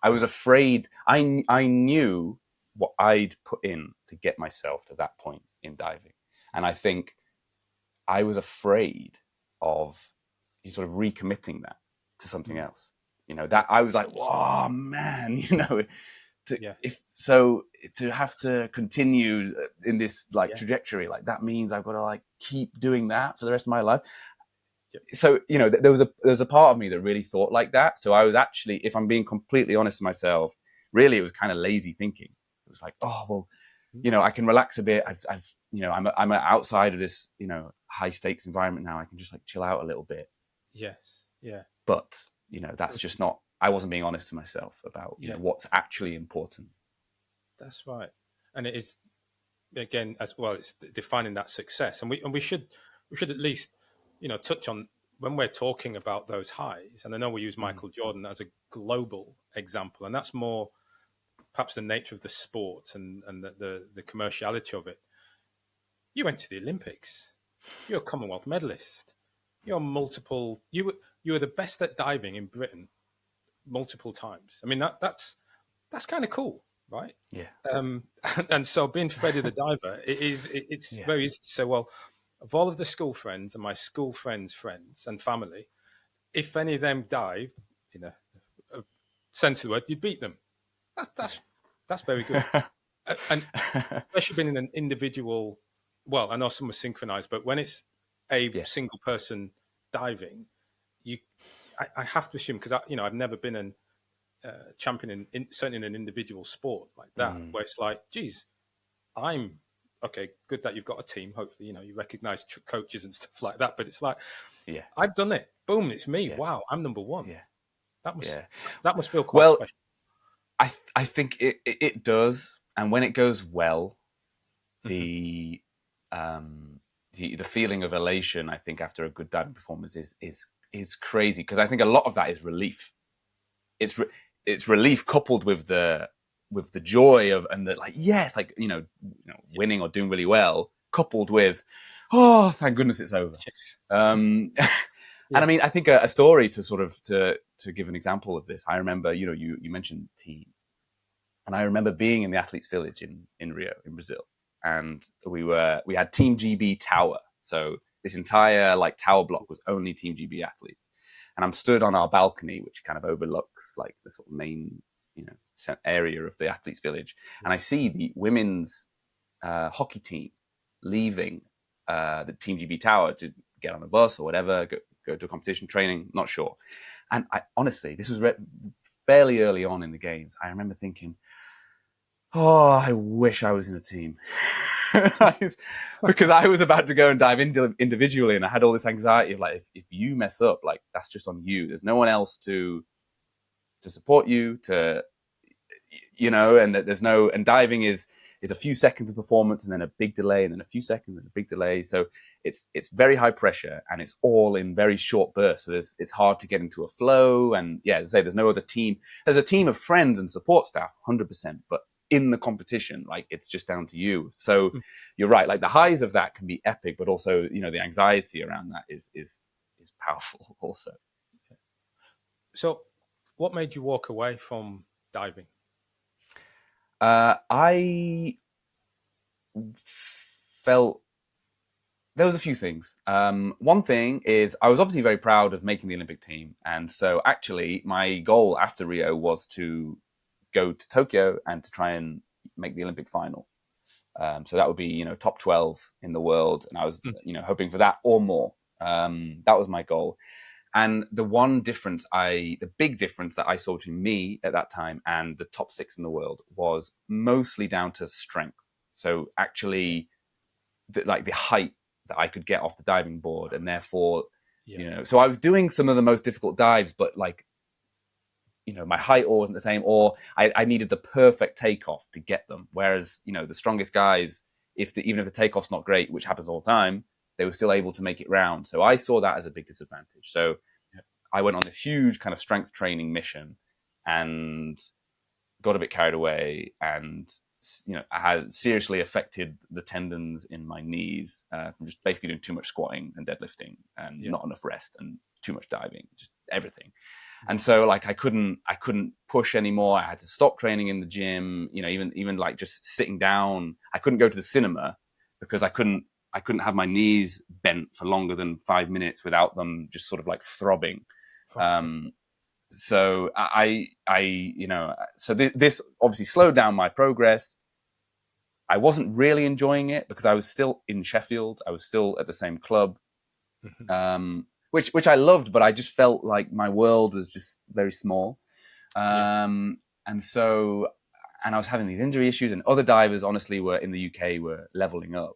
A: afraid. I knew what I'd put in to get myself to that point in diving. And I think I was afraid of sort of recommitting that to something else. That I was like, oh man, to have to continue in this trajectory, like that means I've got to like keep doing that for the rest of my life. So, there was a part of me that really thought like that. So I was actually, if I'm being completely honest with myself, really, it was kind of lazy thinking. It was like, oh, well, I can relax a bit. I'm outside of this, high stakes environment now. I can just like chill out a little bit.
B: Yes. Yeah.
A: But, that's just not, I wasn't being honest to myself about, what's actually important.
B: That's right. And it is, again, as well, it's defining that success. And we should at least, touch on, when we're talking about those highs, and I know we use Michael Jordan as a global example, and that's more perhaps the nature of the sport and the commerciality of it. You went to the Olympics. You're a Commonwealth medalist. You're multiple. You were the best at diving in Britain multiple times. I mean, that's kind of cool, right?
A: Yeah.
B: And so being Freddie the diver, it's
A: Yeah.
B: very easy to say, well, of all of the school friends and my school friends' friends and family, if any of them dive in a sense of the word, you beat them. That's very good. And especially being in an individual, well, I know some are synchronized, but when it's a
A: Yeah.
B: single person diving, you, I have to assume, because I've never been an champion certainly in an individual sport like that,
A: Mm.
B: where it's like, geez, I'm okay. Good that you've got a team. Hopefully, you recognize coaches and stuff like that. But it's like,
A: Yeah.
B: I've done it. Boom, it's me.
A: Yeah.
B: Wow, I'm number one.
A: Yeah.
B: That must
A: Yeah.
B: that must feel quite
A: Well,
B: special.
A: I think it does, and when it goes well,
B: Mm-hmm.
A: the the feeling of elation, I think, after a good diving performance is crazy, because I think a lot of that is relief. It's relief coupled with the joy of, and the like, yes, like winning or doing really well, coupled with, oh, thank goodness it's over.
B: Yes.
A: And I mean, I think a story to sort of to give an example of this. I remember, you mentioned team, and I remember being in the athletes' village in Rio, in Brazil, and we had Team GB Tower. So this entire like tower block was only Team GB athletes, and I'm stood on our balcony, which kind of overlooks like the sort of main area of the athletes' village, and I see the women's hockey team leaving the Team GB Tower to get on a bus or whatever, go to a competition training, not sure. And I honestly, this was fairly early on in the games. I remember thinking, oh, I wish I was in a team. Because I was about to go and dive individually, and I had all this anxiety of like, if you mess up, like that's just on you. There's no one else to support you, and there's no, and diving is a few seconds of performance and then a big delay and then a few seconds and a big delay. So it's very high pressure and it's all in very short bursts. So it's hard to get into a flow. And yeah, as I say, there's no other team. There's a team of friends and support staff, 100%, but in the competition, like it's just down to you. So you're right. Like the highs of that can be epic, but also, the anxiety around that is powerful also.
B: So what made you walk away from diving?
A: I felt there was a few things. One thing is I was obviously very proud of making the Olympic team. And so actually my goal after Rio was to go to Tokyo and to try and make the Olympic final. So that would be, top 12 in the world. And I was, hoping for that or more. That was my goal. And the big difference that I saw between me at that time and the top 6 in the world was mostly down to strength. So actually, the height that I could get off the diving board, and therefore, so I was doing some of the most difficult dives, but like, my height or wasn't the same, or I needed the perfect takeoff to get them. Whereas, the strongest guys, even if the takeoff's not great, which happens all the time, they were still able to make it round. So I saw that as a big disadvantage. So I went on this huge kind of strength training mission and got a bit carried away, and I had seriously affected the tendons in my knees from just basically doing too much squatting and deadlifting and not enough rest and too much diving, just everything. And so like I couldn't push anymore. I had to stop training in the gym, even like just sitting down. I couldn't go to the cinema because I couldn't have my knees bent for longer than 5 minutes without them just sort of like throbbing. So this obviously slowed down my progress. I wasn't really enjoying it because I was still in Sheffield. I was still at the same club, which I loved, but I just felt like my world was just very small. And I was having these injury issues, and other divers, honestly, were in the UK were leveling up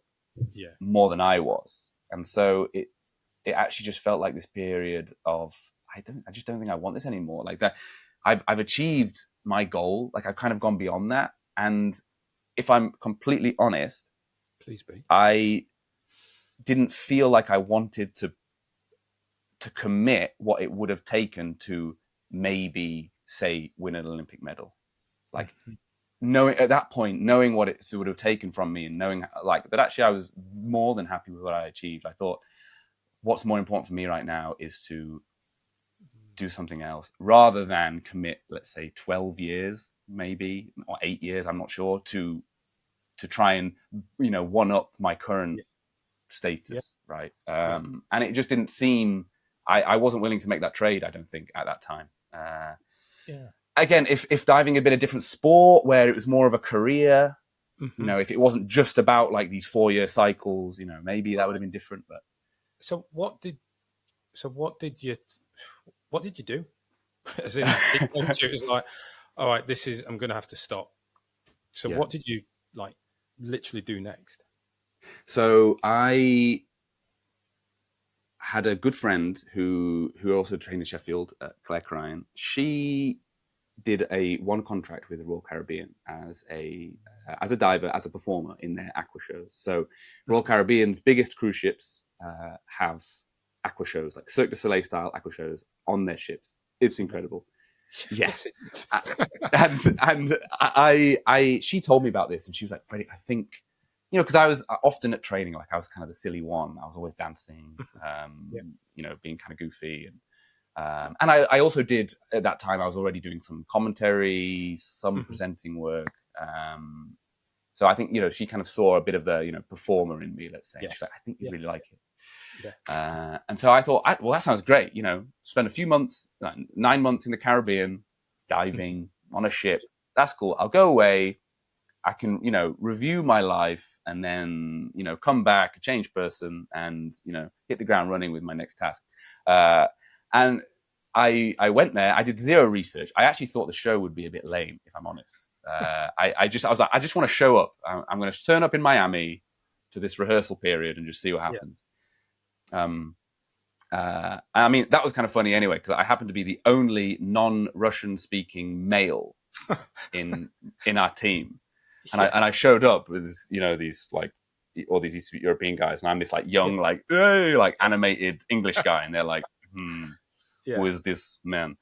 A: more than I was. And so it actually just felt like this period of, I just don't think I want this anymore. Like that, I've achieved my goal. Like I've kind of gone beyond that. And if I'm completely honest,
B: please be,
A: I didn't feel like I wanted to commit what it would have taken to maybe say win an Olympic medal. Like knowing at that point, knowing what it would have taken from me, and knowing like that actually I was more than happy with what I achieved. I thought, what's more important for me right now is to do something else rather than commit, let's say, 12 years maybe, or 8 years, I'm not sure, to try and, one up my current
B: Yeah.
A: status, right?
B: Yeah.
A: And it just didn't seem, I wasn't willing to make that trade, I don't think, at that time.
B: Yeah.
A: Again, if diving had been a different sport where it was more of a career,
B: Mm-hmm.
A: if it wasn't just about like these 4-year cycles, maybe that would have been different. But
B: So what did you do? As in, it was like, all right, I'm going to have to stop. So
A: yeah.
B: what did you like literally do next?
A: So I had a good friend who also trained in Sheffield, Claire Cryan. She did a one contract with the Royal Caribbean as a diver, as a performer in their aqua shows. So Royal Caribbean's biggest cruise ships have aqua shows, like Cirque du Soleil style aqua shows on their ships. It's incredible. Yes. and she told me about this, and she was like, Freddie, I think, because I was often at training, like I was kind of the silly one. I was always dancing, being kind of goofy. And I also did, at that time, I was already doing some commentary, some presenting work. So I think, she kind of saw a bit of the, performer in me, let's say. She's like, I think you'd really like it. Yeah. And so I thought, well, that sounds great. Spend a few months, 9 months in the Caribbean, diving on a ship. That's cool. I'll go away. I can, review my life and then, come back a changed person and, hit the ground running with my next task. And I went there. I did zero research. I actually thought the show would be a bit lame, if I'm honest. I was like, I just want to show up. I'm going to turn up in Miami to this rehearsal period and just see what happens. I mean, that was kind of funny anyway, because I happened to be the only non-Russian speaking male in our team. And I showed up with, these like all these Eastern European guys, and I'm this like young, like animated English guy, and they're like, who is this man?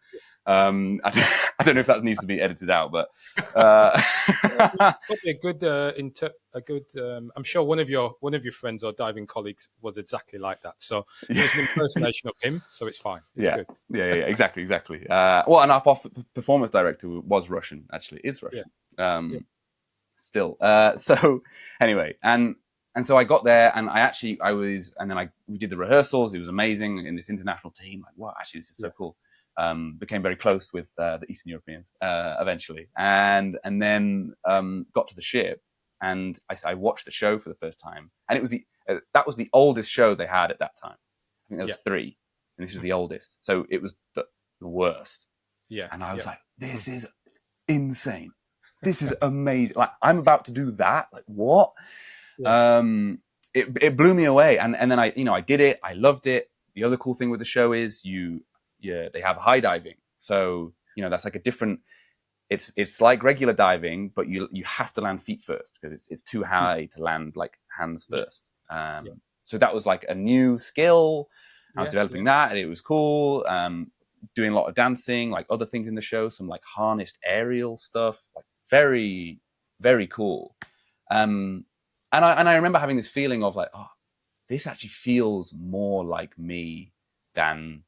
A: I don't know if that needs to be edited out, but
B: probably a good. I'm sure one of your friends or diving colleagues was exactly like that. So it was an impersonation of him, so it's fine. It's good.
A: Yeah, exactly. Well, and our performance director was Russian, actually, is Russian. Still. So anyway, and so I got there, and we did the rehearsals. It was amazing in this international team. Like, wow, actually, this is so cool. Became very close with the Eastern Europeans eventually, and then got to the ship, and I watched the show for the first time, and it was that was the oldest show they had at that time. I think there was 3, and this was the oldest, so it was the worst. Yeah, and I was like, this is insane. This is amazing. Like, I'm about to do that. Like, what? Yeah. It blew me away, and then I did it. I loved it. The other cool thing with the show is they have high diving, so that's like a different. It's like regular diving, but you have to land feet first because it's too high to land like hands first. So that was like a new skill. I was developing that, and it was cool. Doing a lot of dancing, like other things in the show, some like harnessed aerial stuff, like very, very cool. And I remember having this feeling of like, oh, this actually feels more like me than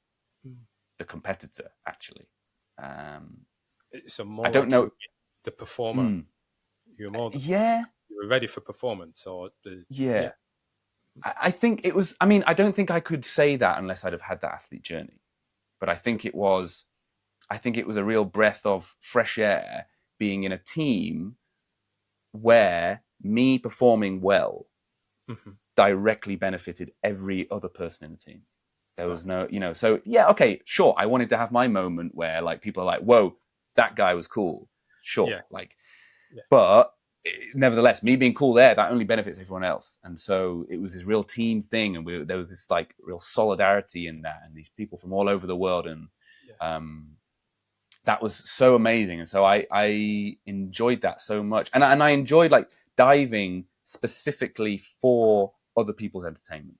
A: the competitor, actually.
B: So more,
A: I don't know,
B: the performer. You're more, you were ready for performance, or
A: I think it was. I mean, I don't think I could say that unless I'd have had that athlete journey. But I think it was a real breath of fresh air being in a team where me performing well directly benefited every other person in the team. There was no, so okay, sure. I wanted to have my moment where like people are like, whoa, that guy was cool. Sure. But nevertheless, me being cool there, that only benefits everyone else. And so it was this real team thing. And there was this like real solidarity in that, and these people from all over the world. And that was so amazing. And so I enjoyed that so much. And I enjoyed like diving specifically for other people's entertainment.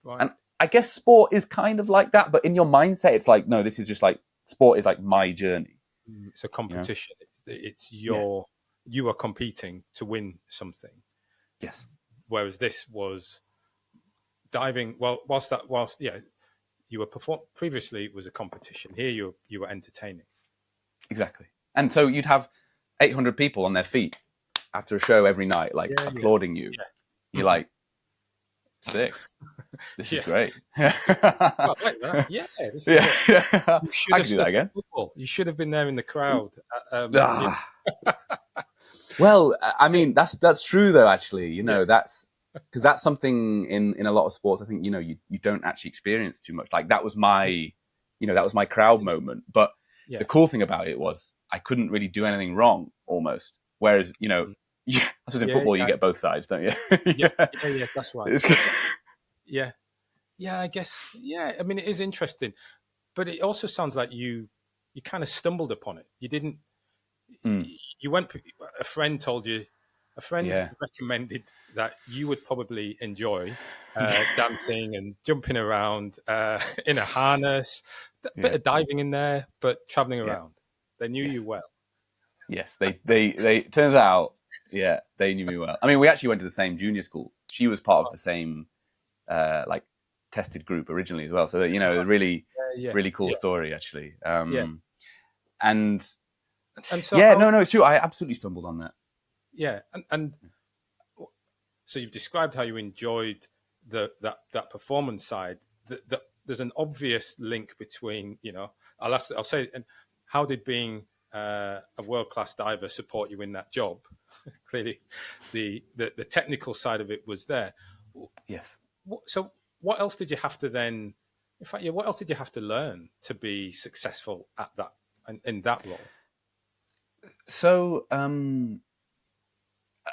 A: Right. And I guess sport is kind of like that, but in your mindset, it's like, no, this is just like, sport is like my journey.
B: It's a competition. It's your, you are competing to win something.
A: Yes.
B: Whereas this was diving. Well, whilst you were previously it was a competition. Here you were entertaining.
A: Exactly. And so you'd have 800 people on their feet after a show every night, like applauding you.
B: Yeah.
A: You're like, sick. This is great.
B: I like that. Yeah, this is
A: yeah.
B: You should
A: I
B: have
A: could do that again.
B: Football. You should have been there in the crowd.
A: Well, I mean, that's true though. Actually, you know, that's because that's something in a lot of sports. I think you know you don't actually experience too much. Like that was my crowd moment. But the cool thing about it was I couldn't really do anything wrong almost. Whereas you know, I suppose in football you get both sides, don't you?
B: yeah, that's right. Yeah, I guess. Yeah, I mean, it is interesting, but it also sounds like you kind of stumbled upon it. You didn't. You went. A friend told you. A friend recommended that you would probably enjoy dancing and jumping around in a harness, a bit of diving in there, but traveling around. They knew you well.
A: Yes, they turns out, they knew me well. I mean, we actually went to the same junior school. She was part of the same like tested group originally as well. So you know, really cool story actually. And so no, it's true. I absolutely stumbled on that.
B: Yeah, and so you've described how you enjoyed that performance side. That there's an obvious link between, you know, I'll say, and how did being a world-class diver support you in that job? Clearly, the technical side of it was there.
A: Yes.
B: So what else did you have to then? In fact, what else did you have to learn to be successful at that in that role?
A: So,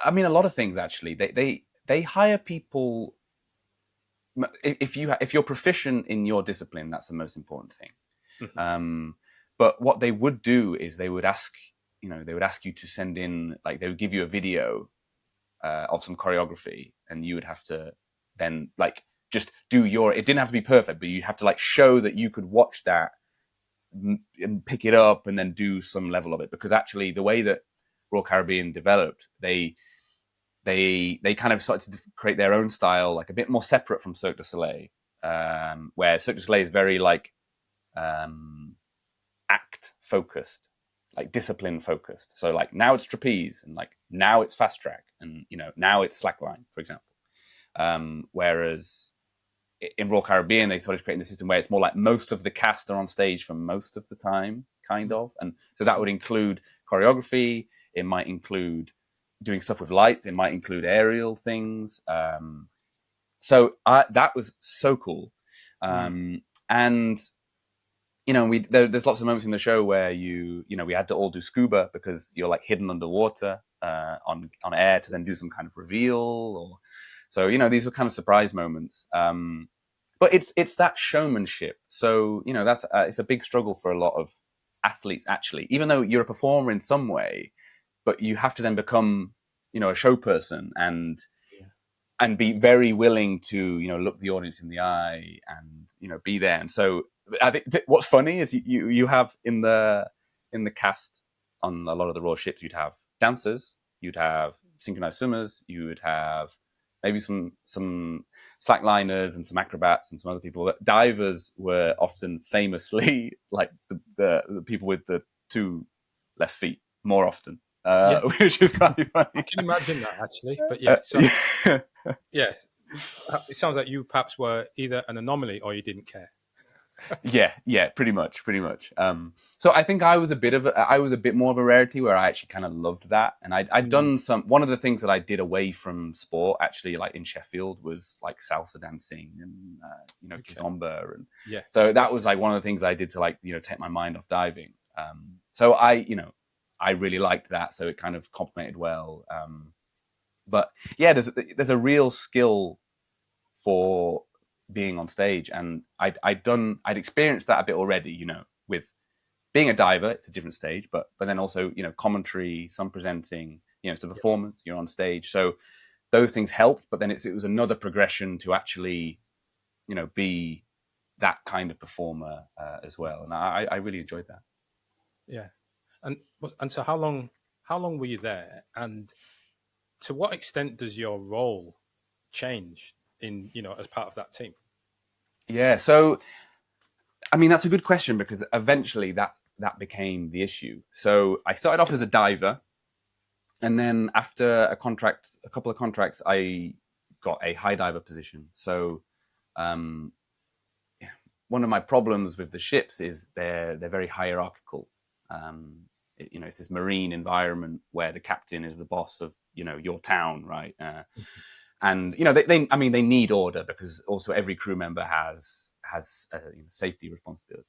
A: I mean, a lot of things actually. They hire people. If you're proficient in your discipline, that's the most important thing. Mm-hmm. But what they would do is they would ask you to send in, like, they would give you a video of some choreography, and you would have to then like just do it didn't have to be perfect, but you have to like show that you could watch that and pick it up and then do some level of it. Because actually the way that Royal Caribbean developed, they kind of started to create their own style, like a bit more separate from Cirque du Soleil, where Cirque du Soleil is very like act focused, like discipline focused. So like now it's trapeze, and like now it's fast track, and you know now it's slackline, for example. Whereas in Royal Caribbean, they started creating the system where it's more like most of the cast are on stage for most of the time, kind of. And so that would include choreography. It might include doing stuff with lights. It might include aerial things. So that was so cool. And, you know, there's lots of moments in the show where we had to all do scuba because you're like hidden underwater on air to then do some kind of reveal. So, you know, these are kind of surprise moments. But it's that showmanship. So, you know, that's it's a big struggle for a lot of athletes, actually, even though you're a performer in some way, but you have to then become, you know, a show person and be very willing to, you know, look the audience in the eye and, you know, be there. And so I think what's funny is you have in the cast on a lot of the Royal ships, you'd have dancers, you'd have synchronized swimmers, you would have maybe some slackliners and some acrobats and some other people. But divers were often famously like the people with the two left feet more often, which is quite funny.
B: I can imagine that actually, but yeah. Yeah, it sounds like you perhaps were either an anomaly or you didn't care.
A: yeah, pretty much. So I think I was a bit more of a rarity, where I actually kind of loved that, and I'd done one of the things that I did away from sport, actually, like in Sheffield, was like salsa dancing and you know, kizomba, and so that was like one of the things I did to, like, you know, take my mind off diving. So I really liked that, so it kind of complemented well. But yeah, there's a real skill for being on stage, and I'd experienced that a bit already, you know, with being a diver. It's a different stage, but then also, you know, commentary, some presenting, you know, it's a performance, you're on stage, so those things helped. But then it was another progression to actually, you know, be that kind of performer as well, and I really enjoyed that.
B: Yeah. And so how long were you there, and to what extent does your role change in, you know, as part of that team?
A: Yeah, so I mean, that's a good question, because eventually that became the issue. So I started off as a diver, And then after a couple of contracts, I got a high diver position. So um, one of my problems with the ships is they're very hierarchical. It's this marine environment where the captain is the boss of your town, right? And they need order, because also every crew member has safety responsibilities.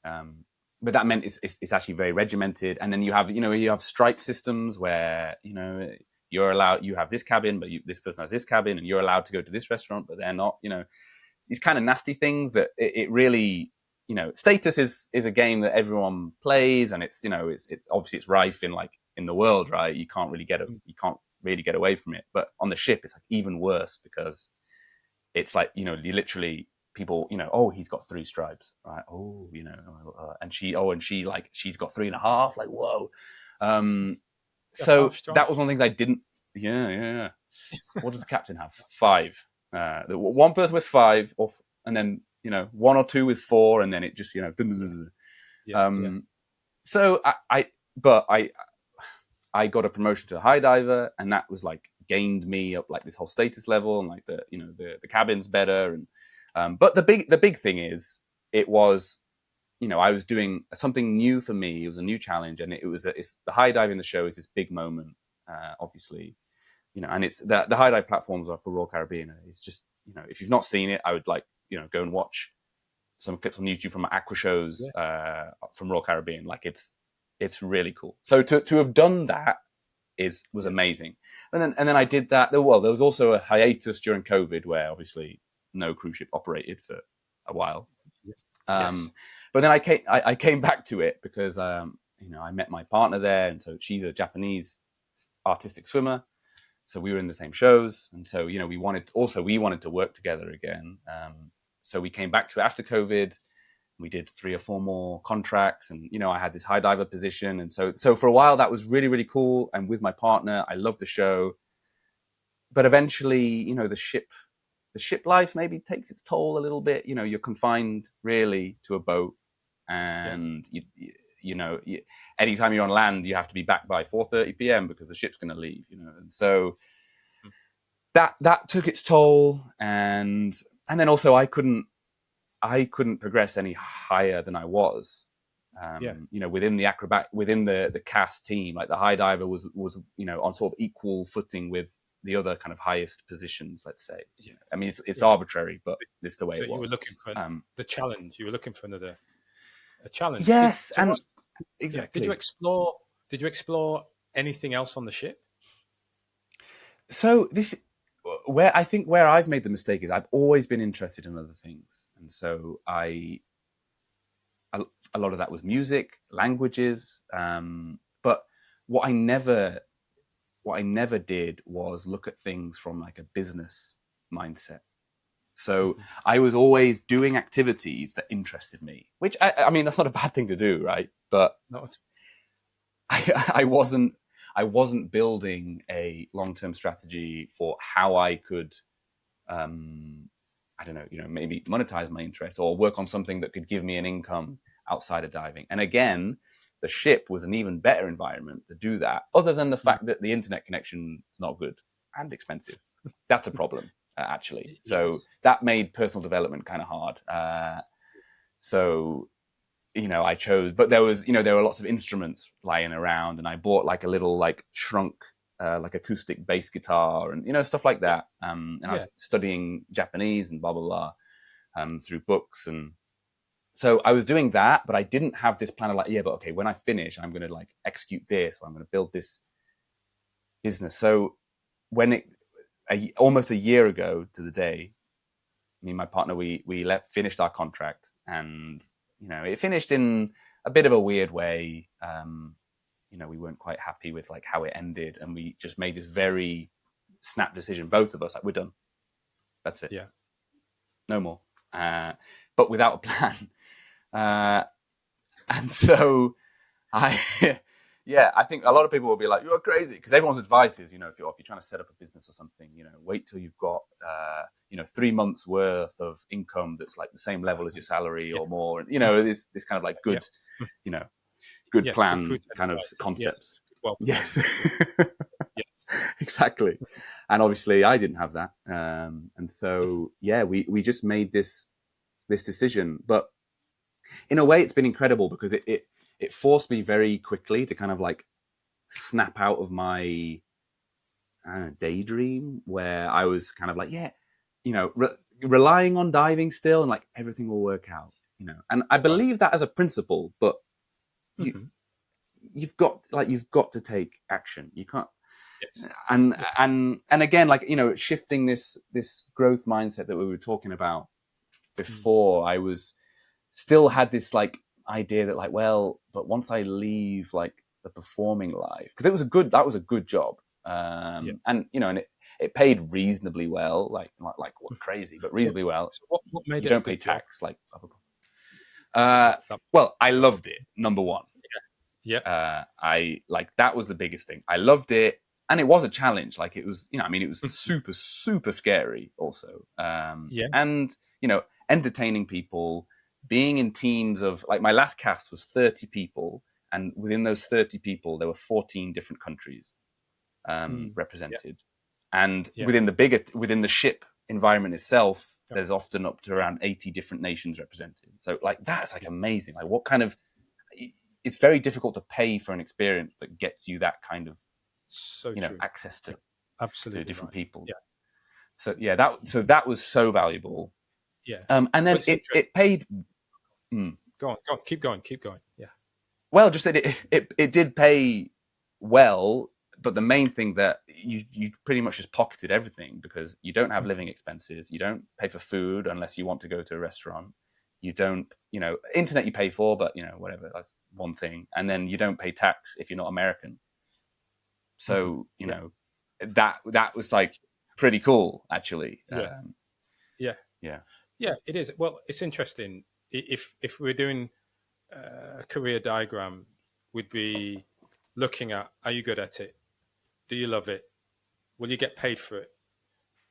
A: But that meant it's actually very regimented. And then you have stripe systems where you're allowed, you have this cabin, but this person has this cabin, and you're allowed to go to this restaurant, but they're not. These kind of nasty things that it really, status is a game that everyone plays, and it's obviously it's rife in the world, right? You can't really get away from it. But on the ship, it's like even worse, because it's like, you literally, people, oh, he's got 3 stripes, right? Oh, and she's got 3.5, like, whoa. So that was one of the things I didn't. Yeah. What does the captain have? 5. One person with 5, and then 1 or 2 with 4, and then it just So I got a promotion to a high diver, and that was like gained me up like this whole status level, and like the cabin's better, and but the big thing is, it was, I was doing something new for me. It was a new challenge, and it's the high dive in the show is this big moment, obviously, and it's the high dive platforms are for Royal Caribbean. It's just, if you've not seen it, I would like, go and watch some clips on YouTube from aqua shows from Royal Caribbean. Like it's really cool. So to have done that was amazing. And then I did that. Well, there was also a hiatus during COVID where obviously no cruise ship operated for a while. But then I came back to it because I met my partner there, and so she's a Japanese artistic swimmer. So we were in the same shows, and so we wanted to work together again. So we came back to it after COVID. We did 3 or 4 more contracts, and I had this high diver position, and so for a while that was really, really cool. And with my partner, I loved the show. But eventually, the ship life maybe takes its toll a little bit. You're confined really to a boat, and anytime you're on land, you have to be back by 4:30 p.m. because the ship's going to leave. And so that took its toll, and then also I couldn't progress any higher than I was. Within the cast team, like the high diver was on sort of equal footing with the other kind of highest positions, let's say. I mean, it's arbitrary, but it's the way it was.
B: You were looking for the challenge. You were looking for a challenge.
A: Yes, exactly.
B: Did you explore anything else on the ship?
A: So where I've made the mistake is I've always been interested in other things, and so a lot of that was music, languages, but what I never did was look at things from like a business mindset. So I was always doing activities that interested me, which I mean, that's not a bad thing to do, right? But I wasn't building a long-term strategy for how I could, I don't know, maybe monetize my interest or work on something that could give me an income outside of diving. And again, the ship was an even better environment to do that, other than the fact that the internet connection is not good and expensive. That's a problem, actually. So that made personal development kind of hard. So I chose, but there were lots of instruments lying around, and I bought like a little like shrunk like acoustic bass guitar and stuff like that. And I was studying Japanese and blah blah blah through books, and so I was doing that, but I didn't have this plan of like, but okay, when I finish, I'm going to like execute this, or I'm going to build this business. So when almost a year ago to the day, me and my partner, we finished our contract, and it finished in a bit of a weird way. We weren't quite happy with like how it ended, and we just made this very snap decision, both of us, like, we're done. That's it.
B: Yeah.
A: No more. But without a plan. And so I think a lot of people will be like, you're crazy, because everyone's advice is, if you're trying to set up a business or something, wait till you've got 3 months worth of income that's like the same level as your salary or more, and this kind of like good good plan kind of concepts.
B: well
A: Yes.
B: performing. Yes.
A: Exactly. And obviously I didn't have that. And so, yeah, we just made this decision. But in a way, it's been incredible because it forced me very quickly to kind of like snap out of my daydream where I was kind of like, yeah, relying on diving still and like everything will work out, And I
B: Right.
A: believe that as a principle, but you,
B: Mm-hmm.
A: you've got to take action. You can't.
B: Yes.
A: And
B: Yes.
A: and again, like shifting this growth mindset that we were talking about
B: Mm.
A: before, I was still had this like idea that like, well, but once I leave like the performing life, because that was a good job,
B: Yeah.
A: and and it paid reasonably well, like what crazy, but
B: So,
A: reasonably well.
B: so what made
A: You
B: it a
A: don't pay
B: good job?
A: tax, like blah, blah, blah.
B: That
A: Well, I loved it. Number one,
B: yeah.
A: I like that was the biggest thing. I loved it, and it was a challenge. Like it was, I mean, it was super super scary also,
B: Yeah.
A: and entertaining people, being in teams of like my last cast was 30 people, and within those 30 people there were 14 different countries
B: Yeah.
A: represented, and
B: Yeah.
A: within the ship environment itself,
B: Yeah.
A: there's often up to around 80 different nations represented. So like that's like amazing. Like what kind of it's very difficult to pay for an experience that gets you that kind of
B: So true.
A: access to
B: Absolutely
A: different
B: right.
A: people.
B: Yeah.
A: So yeah, that was so valuable.
B: Yeah.
A: And then
B: It's
A: it paid.
B: Go on. Keep going. Yeah.
A: Well, just that it did pay well, but the main thing that you pretty much just pocketed everything because you don't have living expenses, you don't pay for food unless you want to go to a restaurant, you don't internet you pay for, but whatever, that's one thing, and then you don't pay tax if you're not American. So that was like pretty cool actually.
B: Yes. Yeah.
A: Yeah.
B: Yeah. It is. Well, it's interesting. If we're doing a career diagram, we'd be looking at: are you good at it? Do you love it? Will you get paid for it?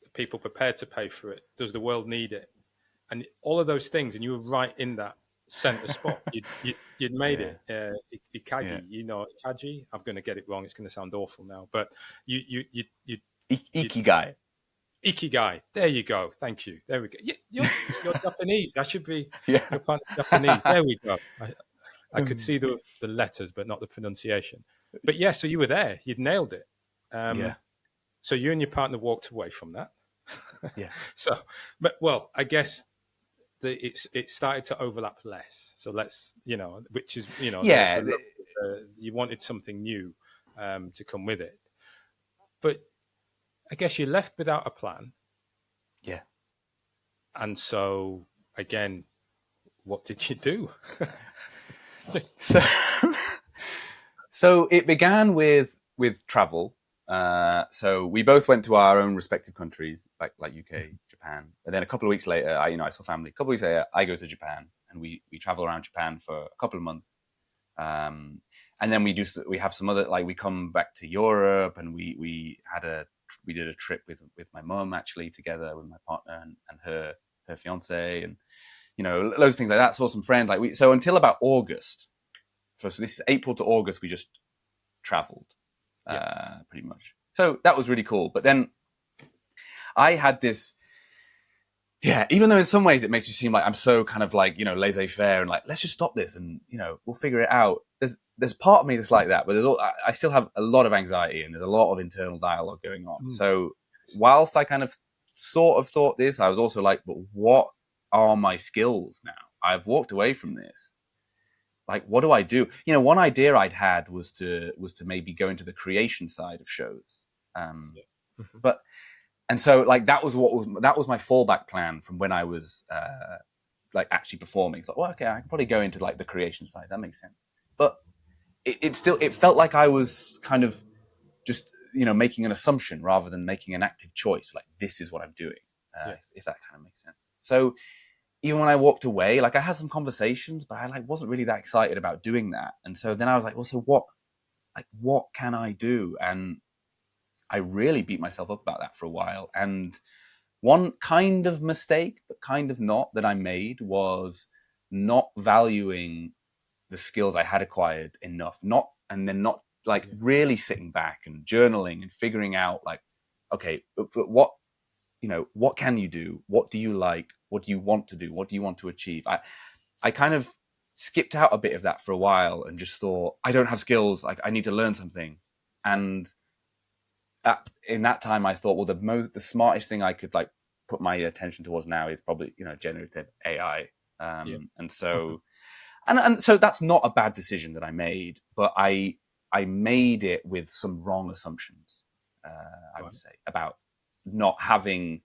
B: Are people prepared to pay for it? Does the world need it? And all of those things, and you were right in that center spot. You'd made
A: Yeah.
B: it. Ikagi,
A: Yeah.
B: Ikagi. I'm going to get it wrong. It's going to sound awful now, but you
A: Ikigai.
B: Ikigai. There you go. Thank you. There we go. You're Japanese. That should be
A: Yeah.
B: your part Japanese. There we go. I could see the letters, but not the pronunciation. But yeah, so you were there. You'd nailed it.
A: Yeah.
B: So you and your partner walked away from that.
A: Yeah.
B: So, but well, I guess it started to overlap less. So let's, which is,
A: Yeah.
B: you wanted something new to come with it. But I guess you left without a plan.
A: Yeah.
B: And so, again, what did you do?
A: So it began with travel. So we both went to our own respective countries, like UK, Japan. And then a couple of weeks later, I saw family. A couple of weeks later, I go to Japan, and we travel around Japan for a couple of months. And then we have some other, like we come back to Europe, and we did a trip with my mum actually together with my partner and her fiance, and loads of things like that. Saw some friends, so until about August. So this is April to August, we just traveled pretty much. So that was really cool. But then I had this, even though in some ways it makes you seem like I'm so kind of like, laissez-faire and like, let's just stop this and, we'll figure it out. There's part of me that's like that, but I still have a lot of anxiety and there's a lot of internal dialogue going on. So whilst I kind of sort of thought this, I was also like, but what are my skills now? I've walked away from this. Like, what do I do? One idea I'd had was to maybe go into the creation side of shows. But, and so like, that was my fallback plan from when I was, like actually performing. It's like, well, okay, I can probably go into like the creation side. That makes sense. But it felt like I was kind of just, making an assumption rather than making an active choice. Like, this is what I'm doing, if that kind of makes sense. So even when I walked away, like I had some conversations, but I like wasn't really that excited about doing that. And so then I was like, well, so what can I do? And I really beat myself up about that for a while. And one kind of mistake, but kind of not, that I made was not valuing the skills I had acquired enough, not like really sitting back and journaling and figuring out like, okay, but what can you do? What do you like? What do you want to do? What do you want to achieve? I kind of skipped out a bit of that for a while and just thought, I don't have skills. Like I need to learn something. And in that time, I thought, well, the smartest thing I could like put my attention towards now is probably, generative AI. And so, and so that's not a bad decision that I made, but I made it with some wrong assumptions, I would say, about not having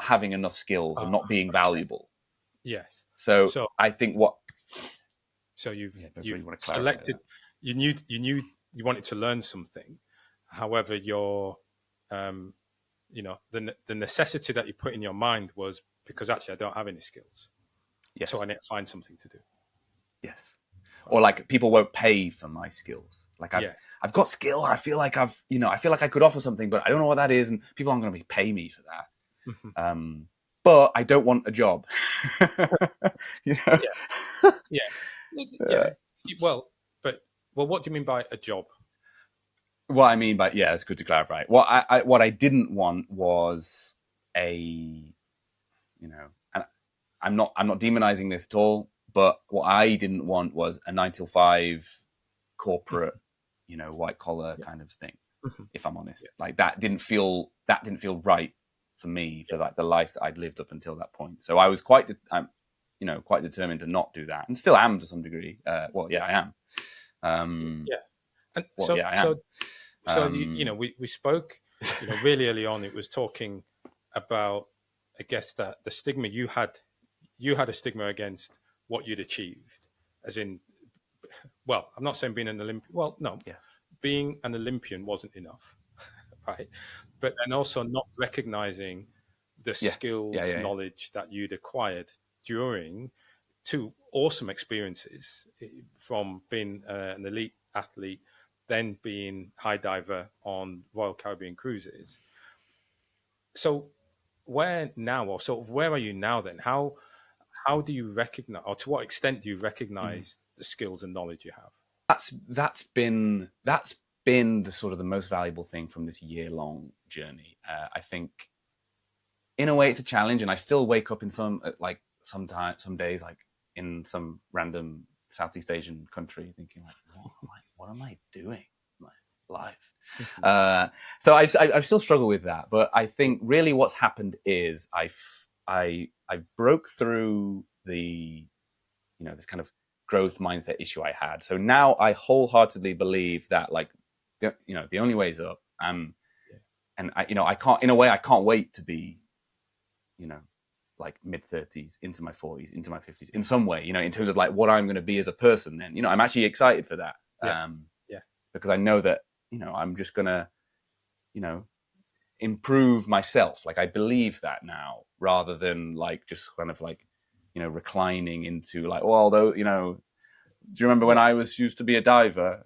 A: enough skills and not being valuable.
B: Yes.
A: So I think
B: So you selected, you knew you wanted to learn something. However, your, the necessity that you put in your mind was because actually I don't have any skills.
A: Yes.
B: So I need to find something to do.
A: Yes. Or like people won't pay for my skills. Like I've got skill. I feel like I feel like I could offer something, but I don't know what that is, and people aren't going to pay me for that.
B: Mm-hmm.
A: But I don't want a job.
B: Yeah. Well, what do you mean by a job?
A: What I mean by it's good to clarify. What I didn't want was and I'm not demonizing this at all. But what I didn't want was a 9-to-5 corporate, white collar kind of thing. If I'm honest, like that didn't feel right for me for like the life that I'd lived up until that point. So I was quite determined to not do that, and still am to some degree. I am. And I am.
B: We spoke, really early on. It was talking about, I guess, that the stigma you had a stigma against what you'd achieved, as in, well, I'm not saying being an Olympian. Well, no, being an Olympian wasn't enough, right? But then also not recognizing the skills, knowledge that you'd acquired during 2 awesome experiences from being an elite athlete, then being high diver on Royal Caribbean cruises. So where are you now then? How do you recognize, or to what extent do you recognize the skills and knowledge you have?
A: That's been the sort of the most valuable thing from this year-long journey. I think, in a way, it's a challenge, and I still wake up in some days, like in some random Southeast Asian country, thinking like, what am I doing in my life? So I still struggle with that, but I think really what's happened is I broke through the, this kind of growth mindset issue I had. So now I wholeheartedly believe that, like, the only way is up. And I can't wait to be, like mid-30s into my 40s, into my 50s in some way, in terms of like what I'm going to be as a person. Then, I'm actually excited for that. Because I know that, I'm just going to, improve myself. Like I believe that now, rather than like just kind of like, reclining into like, well, though, do you remember when I used to be a diver?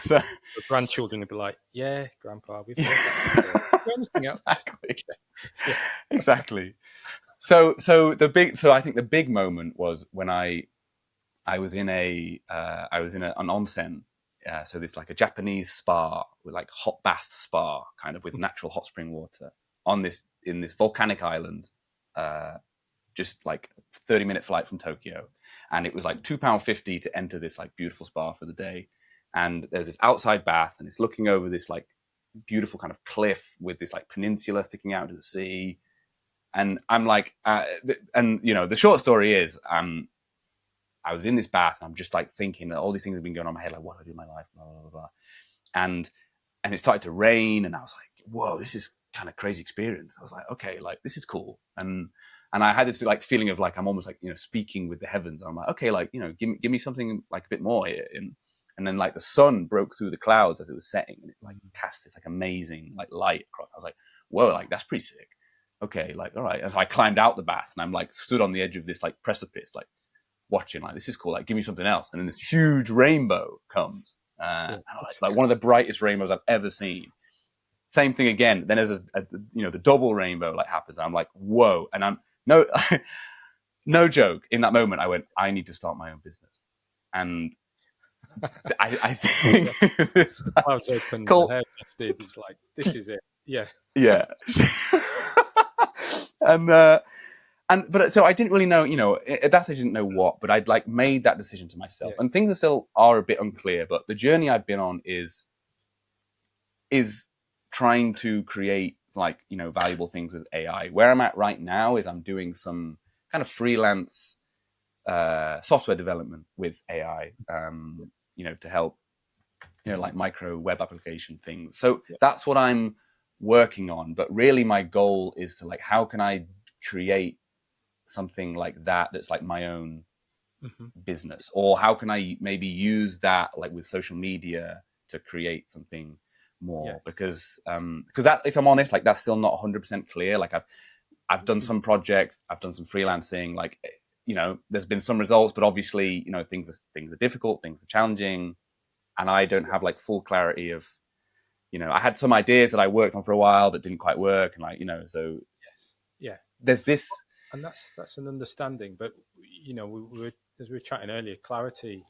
B: The grandchildren would be like, yeah, Grandpa, we've heard that. Anything else?
A: Exactly. So I think the big moment was when I was in an onsen. So this like a Japanese spa with like hot bath spa, kind of with natural hot spring water in this volcanic island, just like 30-minute flight from Tokyo. And it was like £2.50 to enter this like beautiful spa for the day. And there's this outside bath, and it's looking over this like beautiful kind of cliff with this like peninsula sticking out to the sea. And I'm like, the short story is, I was in this bath, and I'm just like thinking that all these things have been going on in my head, like what do I do in my life, blah, blah, blah, blah. And it started to rain, and I was like, whoa, this is kind of crazy experience. I was like, okay, like this is cool. And I had this like feeling of like, I'm almost like, speaking with the heavens. I'm like, okay, like, give me something like a bit more. And then like the sun broke through the clouds as it was setting, and it like cast this like amazing like light across. I was like, whoa, like that's pretty sick. Okay, like, all right. And so I climbed out the bath, and I'm like stood on the edge of this like precipice, like watching, like, this is cool, like give me something else. And then this huge rainbow comes, like one of the brightest rainbows I've ever seen. Same thing again. Then as the double rainbow like happens, I'm like, whoa. And I'm no joke, in that moment I went, I need to start my own business. And I think it's
B: I was open, the
A: cool.
B: hair lifted. It's like, this is it. Yeah.
A: Yeah. and but so I didn't really know, at that stage I didn't know what, but I'd like made that decision to myself,
B: Yeah.
A: and things are a bit unclear, but the journey I've been on is trying to create like, valuable things with AI. Where I'm at right now is I'm doing some kind of freelance software development with AI, to help, like micro web application things. So
B: Yeah.
A: that's what I'm working on. But really my goal is to like, how can I create something like that that's like my own business? Or how can I maybe use that like with social media to create something more?
B: Yes.
A: Because that, if I'm honest, like that's still not 100% clear. Like I've done some projects, I've done some freelancing, like, there's been some results, but obviously, things are difficult, things are challenging, and I don't have like full clarity of, I had some ideas that I worked on for a while that didn't quite work, and like, so
B: Yes. Yeah.
A: there's this.
B: And that's an understanding. But, as we were chatting earlier, clarity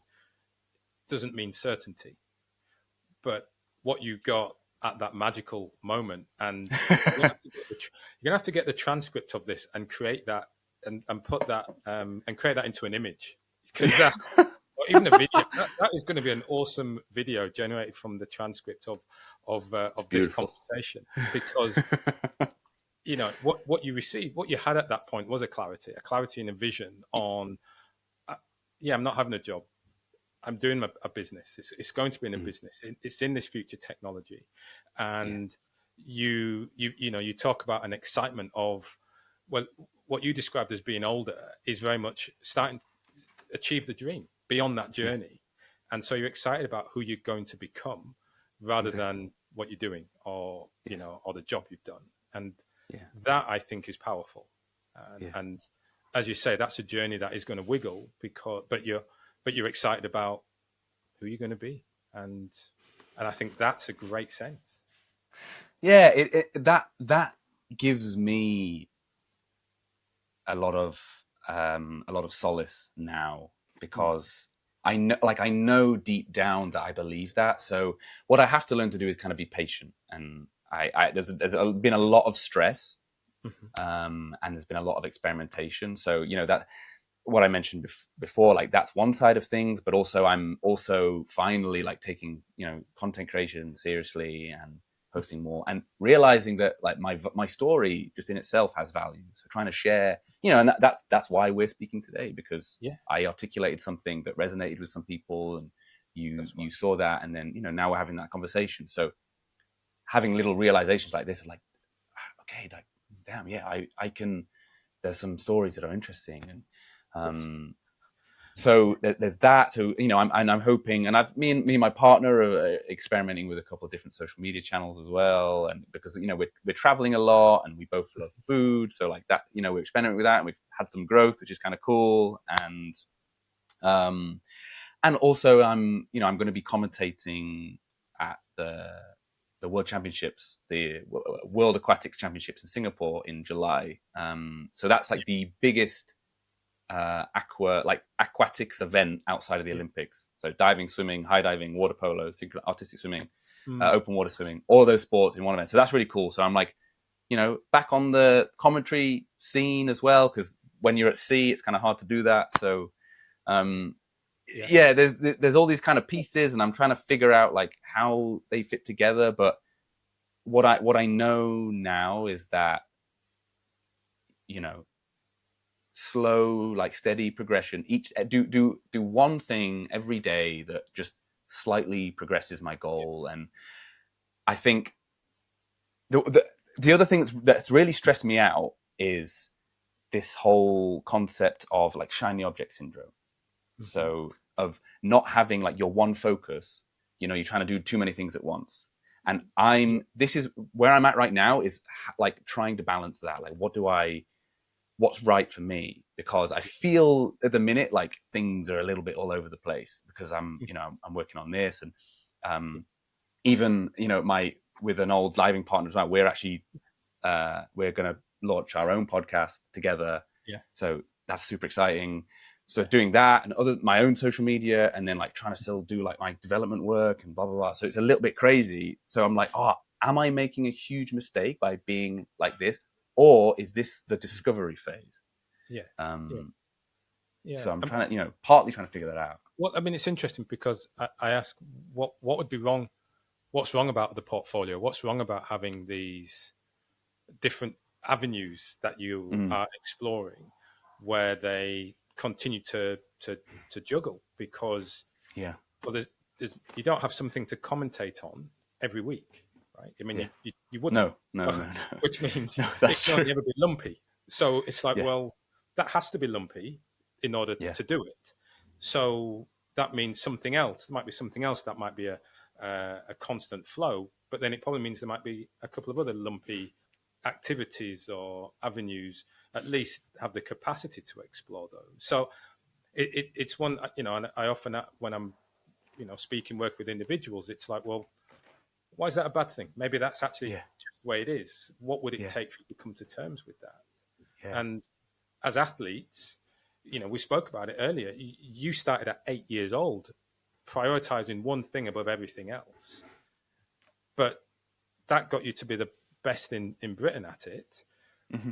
B: doesn't mean certainty. But what you got at that magical moment, and you're gonna have to get the transcript of this and create that and put that and create that into an image, because that, or even a video, that is going to be an awesome video generated from the transcript of this conversation, because what you received, what you had at that point was a clarity and a vision on, I'm not having a job. I'm doing a business. It's going to be in a business. It's in this future technology, and you talk about an excitement of, well, what you described as being older is very much starting to achieve the dream beyond that journey, and so you're excited about who you're going to become, rather than what you're doing, or or the job you've done, and that I think is powerful, and as you say, that's a journey that is going to wiggle, but you're excited about who you're going to be, and I think that's a great sense.
A: Yeah, that gives me a lot of solace now, because I know deep down that I believe that. So what I have to learn to do is kind of be patient, and there's been a lot of stress, and there's been a lot of experimentation. So that, what I mentioned before, like that's one side of things, but also I'm also finally like taking content creation seriously and posting more, and realizing that like my story just in itself has value. So trying to share, and that's why we're speaking today, because I articulated something that resonated with some people, and you saw that, and then now we're having that conversation. So having little realizations like this of like, okay, like damn, I can. There's some stories that are interesting, and so there's that. So I'm hoping, and me and my partner are experimenting with a couple of different social media channels as well, and because we're traveling a lot, and we both love food, so like that, we're experimenting with that, and we've had some growth, which is kind of cool, and also I'm going to be commentating at the World Championships, the World Aquatics Championships in Singapore in July. So that's like the biggest aquatics event outside of the Olympics. So diving, swimming, high diving, water polo, artistic swimming, open water swimming, all of those sports in one event. So that's really cool. So I'm like, back on the commentary scene as well, because when you're at sea, it's kind of hard to do that. So there's all these kind of pieces, and I'm trying to figure out like how they fit together. But what I know now is that slow, like steady progression. Each do one thing every day that just slightly progresses my goal. And I think the other thing that's really stressed me out is this whole concept of like shiny object syndrome. So of not having like your one focus, you're trying to do too many things at once. And this is where I'm at right now, is like trying to balance that. Like, what's right for me? Because I feel at the minute, like things are a little bit all over the place, because I'm working on this, and even, with an old diving partner as well, we're actually, we're going to launch our own podcast together.
B: Yeah.
A: So that's super exciting. So doing that and my own social media, and then like trying to still do like my development work and blah, blah, blah. So it's a little bit crazy. So I'm like, am I making a huge mistake by being like this? Or is this the discovery phase?
B: Yeah.
A: So I'm trying to, partly trying to figure that out.
B: Well, I mean, it's interesting because I ask what would be wrong? What's wrong about the portfolio? What's wrong about having these different avenues that you are exploring where they continue to juggle? Because well, there's, you don't have something to commentate on every week, right? I mean, you wouldn't.
A: No.
B: Which means it
A: that's
B: can't
A: true.
B: ever be lumpy. So it's like, well, that has to be lumpy in order to do it. So that means something else. There might be something else that might be a constant flow, but then it probably means there might be a couple of other lumpy activities or avenues, at least have the capacity to explore those. So it's one, and I often, when I'm, speaking work with individuals, it's like, well, why is that a bad thing? Maybe that's actually just the way it is. What would it take for you to come to terms with that? And as athletes, we spoke about it earlier. You started at 8 years old, prioritizing one thing above everything else. But that got you to be the best in Britain at it.
A: Mm-hmm.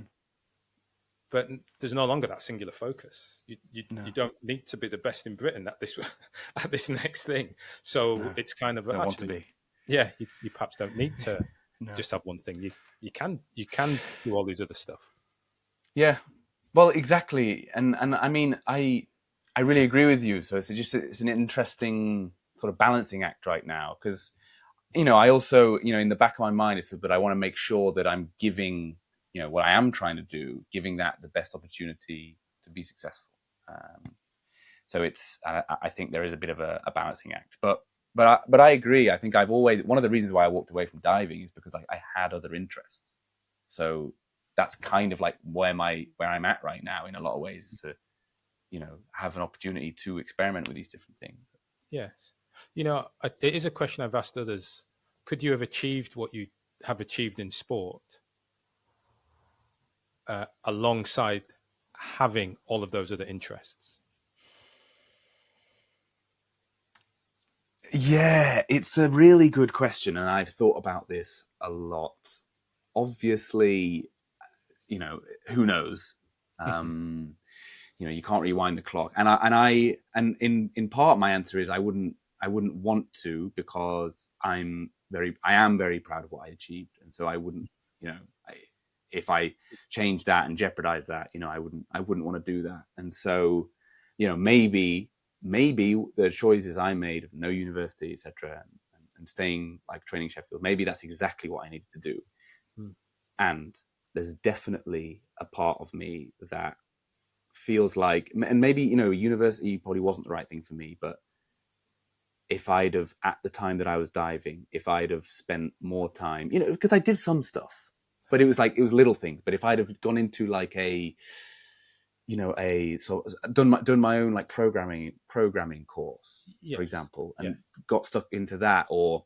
B: But there's no longer that singular focus. You don't need to be the best in Britain at this next thing. So it's kind of
A: don't want to be.
B: Yeah, you perhaps don't need to just have one thing. You can do all these other stuff.
A: Yeah, well, exactly, and I mean, I really agree with you. So it's an interesting sort of balancing act right now, because I also in the back of my mind is that I want to make sure that I'm giving what I am trying to do, giving that the best opportunity to be successful. So I think there is a bit of a balancing act, but I agree. I think I've always, one of the reasons why I walked away from diving is because I had other interests. So that's kind of like where I'm at right now in a lot of ways, is to, have an opportunity to experiment with these different things.
B: Yes. It is a question I've asked others. Could you have achieved what you have achieved in sport alongside having all of those other interests?
A: Yeah, it's a really good question, and I've thought about this a lot. Obviously, who knows? You can't rewind the clock, and in part my answer is I wouldn't want to, because I am very proud of what I achieved, and so I wouldn't, if I change that and jeopardize that, I wouldn't want to do that. And so, maybe the choices I made of no university, etc., and staying like training Sheffield, maybe that's exactly what I needed to do. And there's definitely a part of me that feels like, and maybe university probably wasn't the right thing for me, but if I'd have, at the time that I was diving, if I'd have spent more time, because I did some stuff, but it was little things. But if I'd have gone into like done my own like programming course, for example, and got stuck into that, or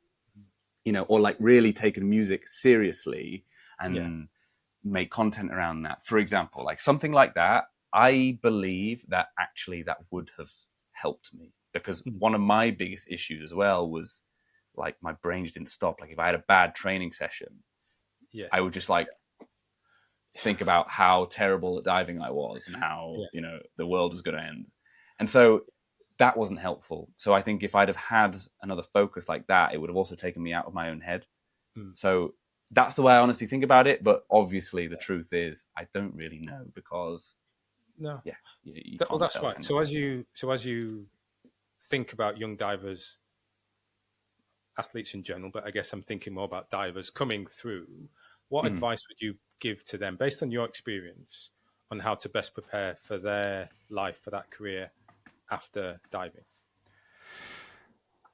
A: like really taken music seriously and make content around that, for example, like something like that, I believe that actually that would have helped me, because one of my biggest issues as well was like my brain just didn't stop. Like if I had a bad training session, I would just like think about how terrible at diving I was and how the world was going to end. And so that wasn't helpful. So I think if I'd have had another focus like that, it would have also taken me out of my own head. So that's the way I honestly think about it. But obviously the truth is I don't really know, because you
B: well, that's right. So as you think about young divers, athletes in general, but I guess I'm thinking more about divers coming through, what advice would you give to them based on your experience on how to best prepare for their life, for that career after diving?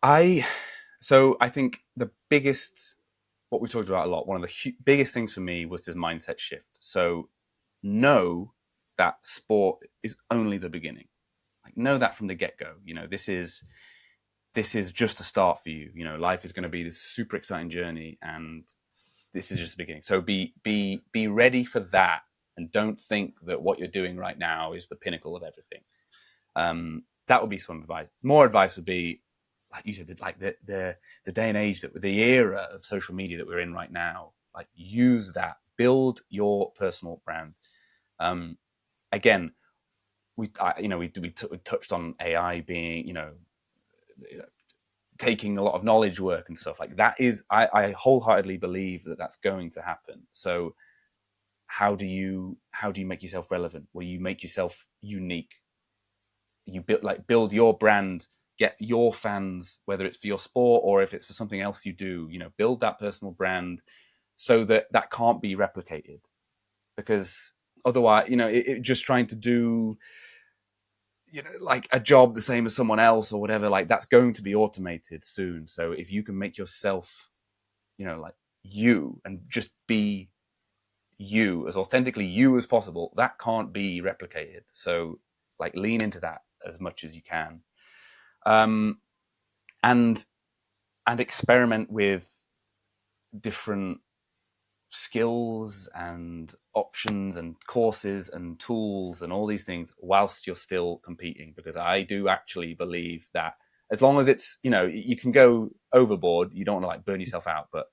A: I think the biggest, what we talked about a lot, one of the biggest things for me was this mindset shift. So know that sport is only the beginning. Like, know that from the get-go. This is just a start for you. Life is going to be this super exciting journey, and this is just the beginning. So be ready for that, and don't think that what you're doing right now is the pinnacle of everything. That would be some advice. More advice would be, like you said, like the day and age, that the era of social media that we're in right now, like use that, build your personal brand. Again, we touched on AI being, taking a lot of knowledge work and stuff like that. Is I wholeheartedly believe that that's going to happen. So how do you make yourself relevant? Well, you make yourself unique. You build your brand, get your fans, whether it's for your sport or if it's for something else you do, build that personal brand so that can't be replicated. Because otherwise, just trying to do, like a job the same as someone else or whatever, like that's going to be automated soon. So if you can make yourself, like you, and just be you, as authentically you as possible, that can't be replicated. So like lean into that as much as you can. And experiment with different skills and options and courses and tools and all these things whilst you're still competing, because I do actually believe that as long as it's, you can go overboard, you don't want to like burn yourself out, but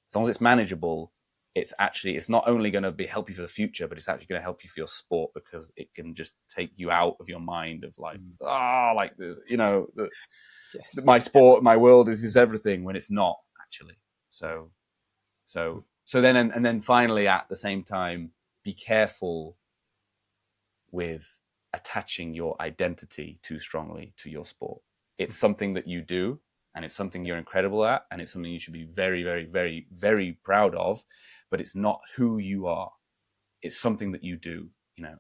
A: as long as it's manageable, it's not only going to help you for the future, but it's actually going to help you for your sport, because it can just take you out of your mind of like, like this, yes, my sport, my world is everything, when it's not actually. So then, and then finally, at the same time, be careful with attaching your identity too strongly to your sport. It's something that you do, and it's something you're incredible at, and it's something you should be very, very, very, very proud of, but it's not who you are. It's something that you do.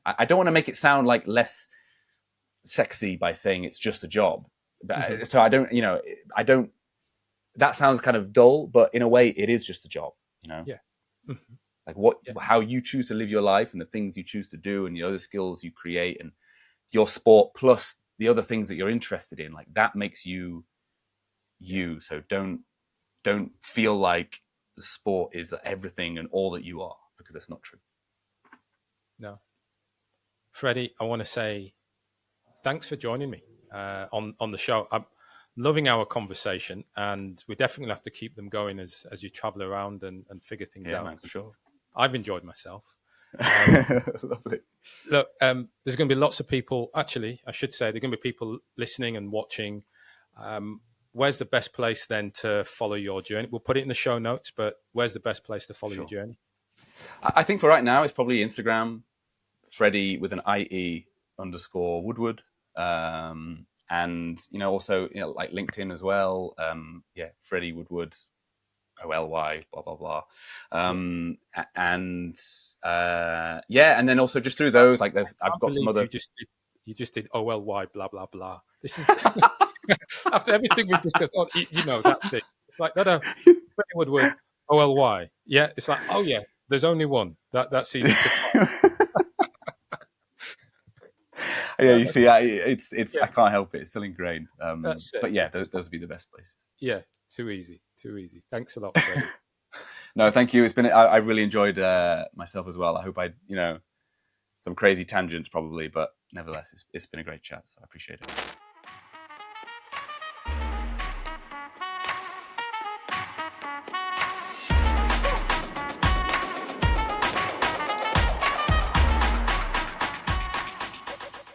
A: I don't want to make it sound like less sexy by saying it's just a job. So I don't, that sounds kind of dull, but in a way it is just a job,
B: Yeah.
A: Like how you choose to live your life and the things you choose to do and the other skills you create and your sport plus the other things that you're interested in, like that makes you. So don't feel like the sport is everything and all that you are, because that's not true.
B: No. Freddie, I want to say thanks for joining me on the show. I'm loving our conversation, and we definitely have to keep them going as you travel around and figure things out.
A: Man, for sure.
B: I've enjoyed myself.
A: Lovely.
B: Look, there's going to be lots of people. Actually, I should say, there are going to be people listening and watching. Where's the best place then to follow your journey? We'll put it in the show notes, but where's the best place to follow your journey?
A: I think for right now, it's probably Instagram, Freddie with an IE _Woodward. And, also, like LinkedIn as well. Freddie Woodward, OLY, blah, blah, blah. And then also just through those, like I've got some other.
B: You just did OLY, blah, blah, blah. This is after everything we've discussed. Oh, that thing. It's like that. Freddie Woodward, OLY. Yeah, it's like, oh yeah, there's only one. That's easy.
A: Yeah, you see, it's I can't help it. It's still ingrained.
B: That's it.
A: But yeah, those would be the best places.
B: Yeah, too easy. Thanks a lot, Freddie.
A: No, thank you. It's been I've really enjoyed myself as well. I hope some crazy tangents probably, but nevertheless, it's been a great chat. So I appreciate it.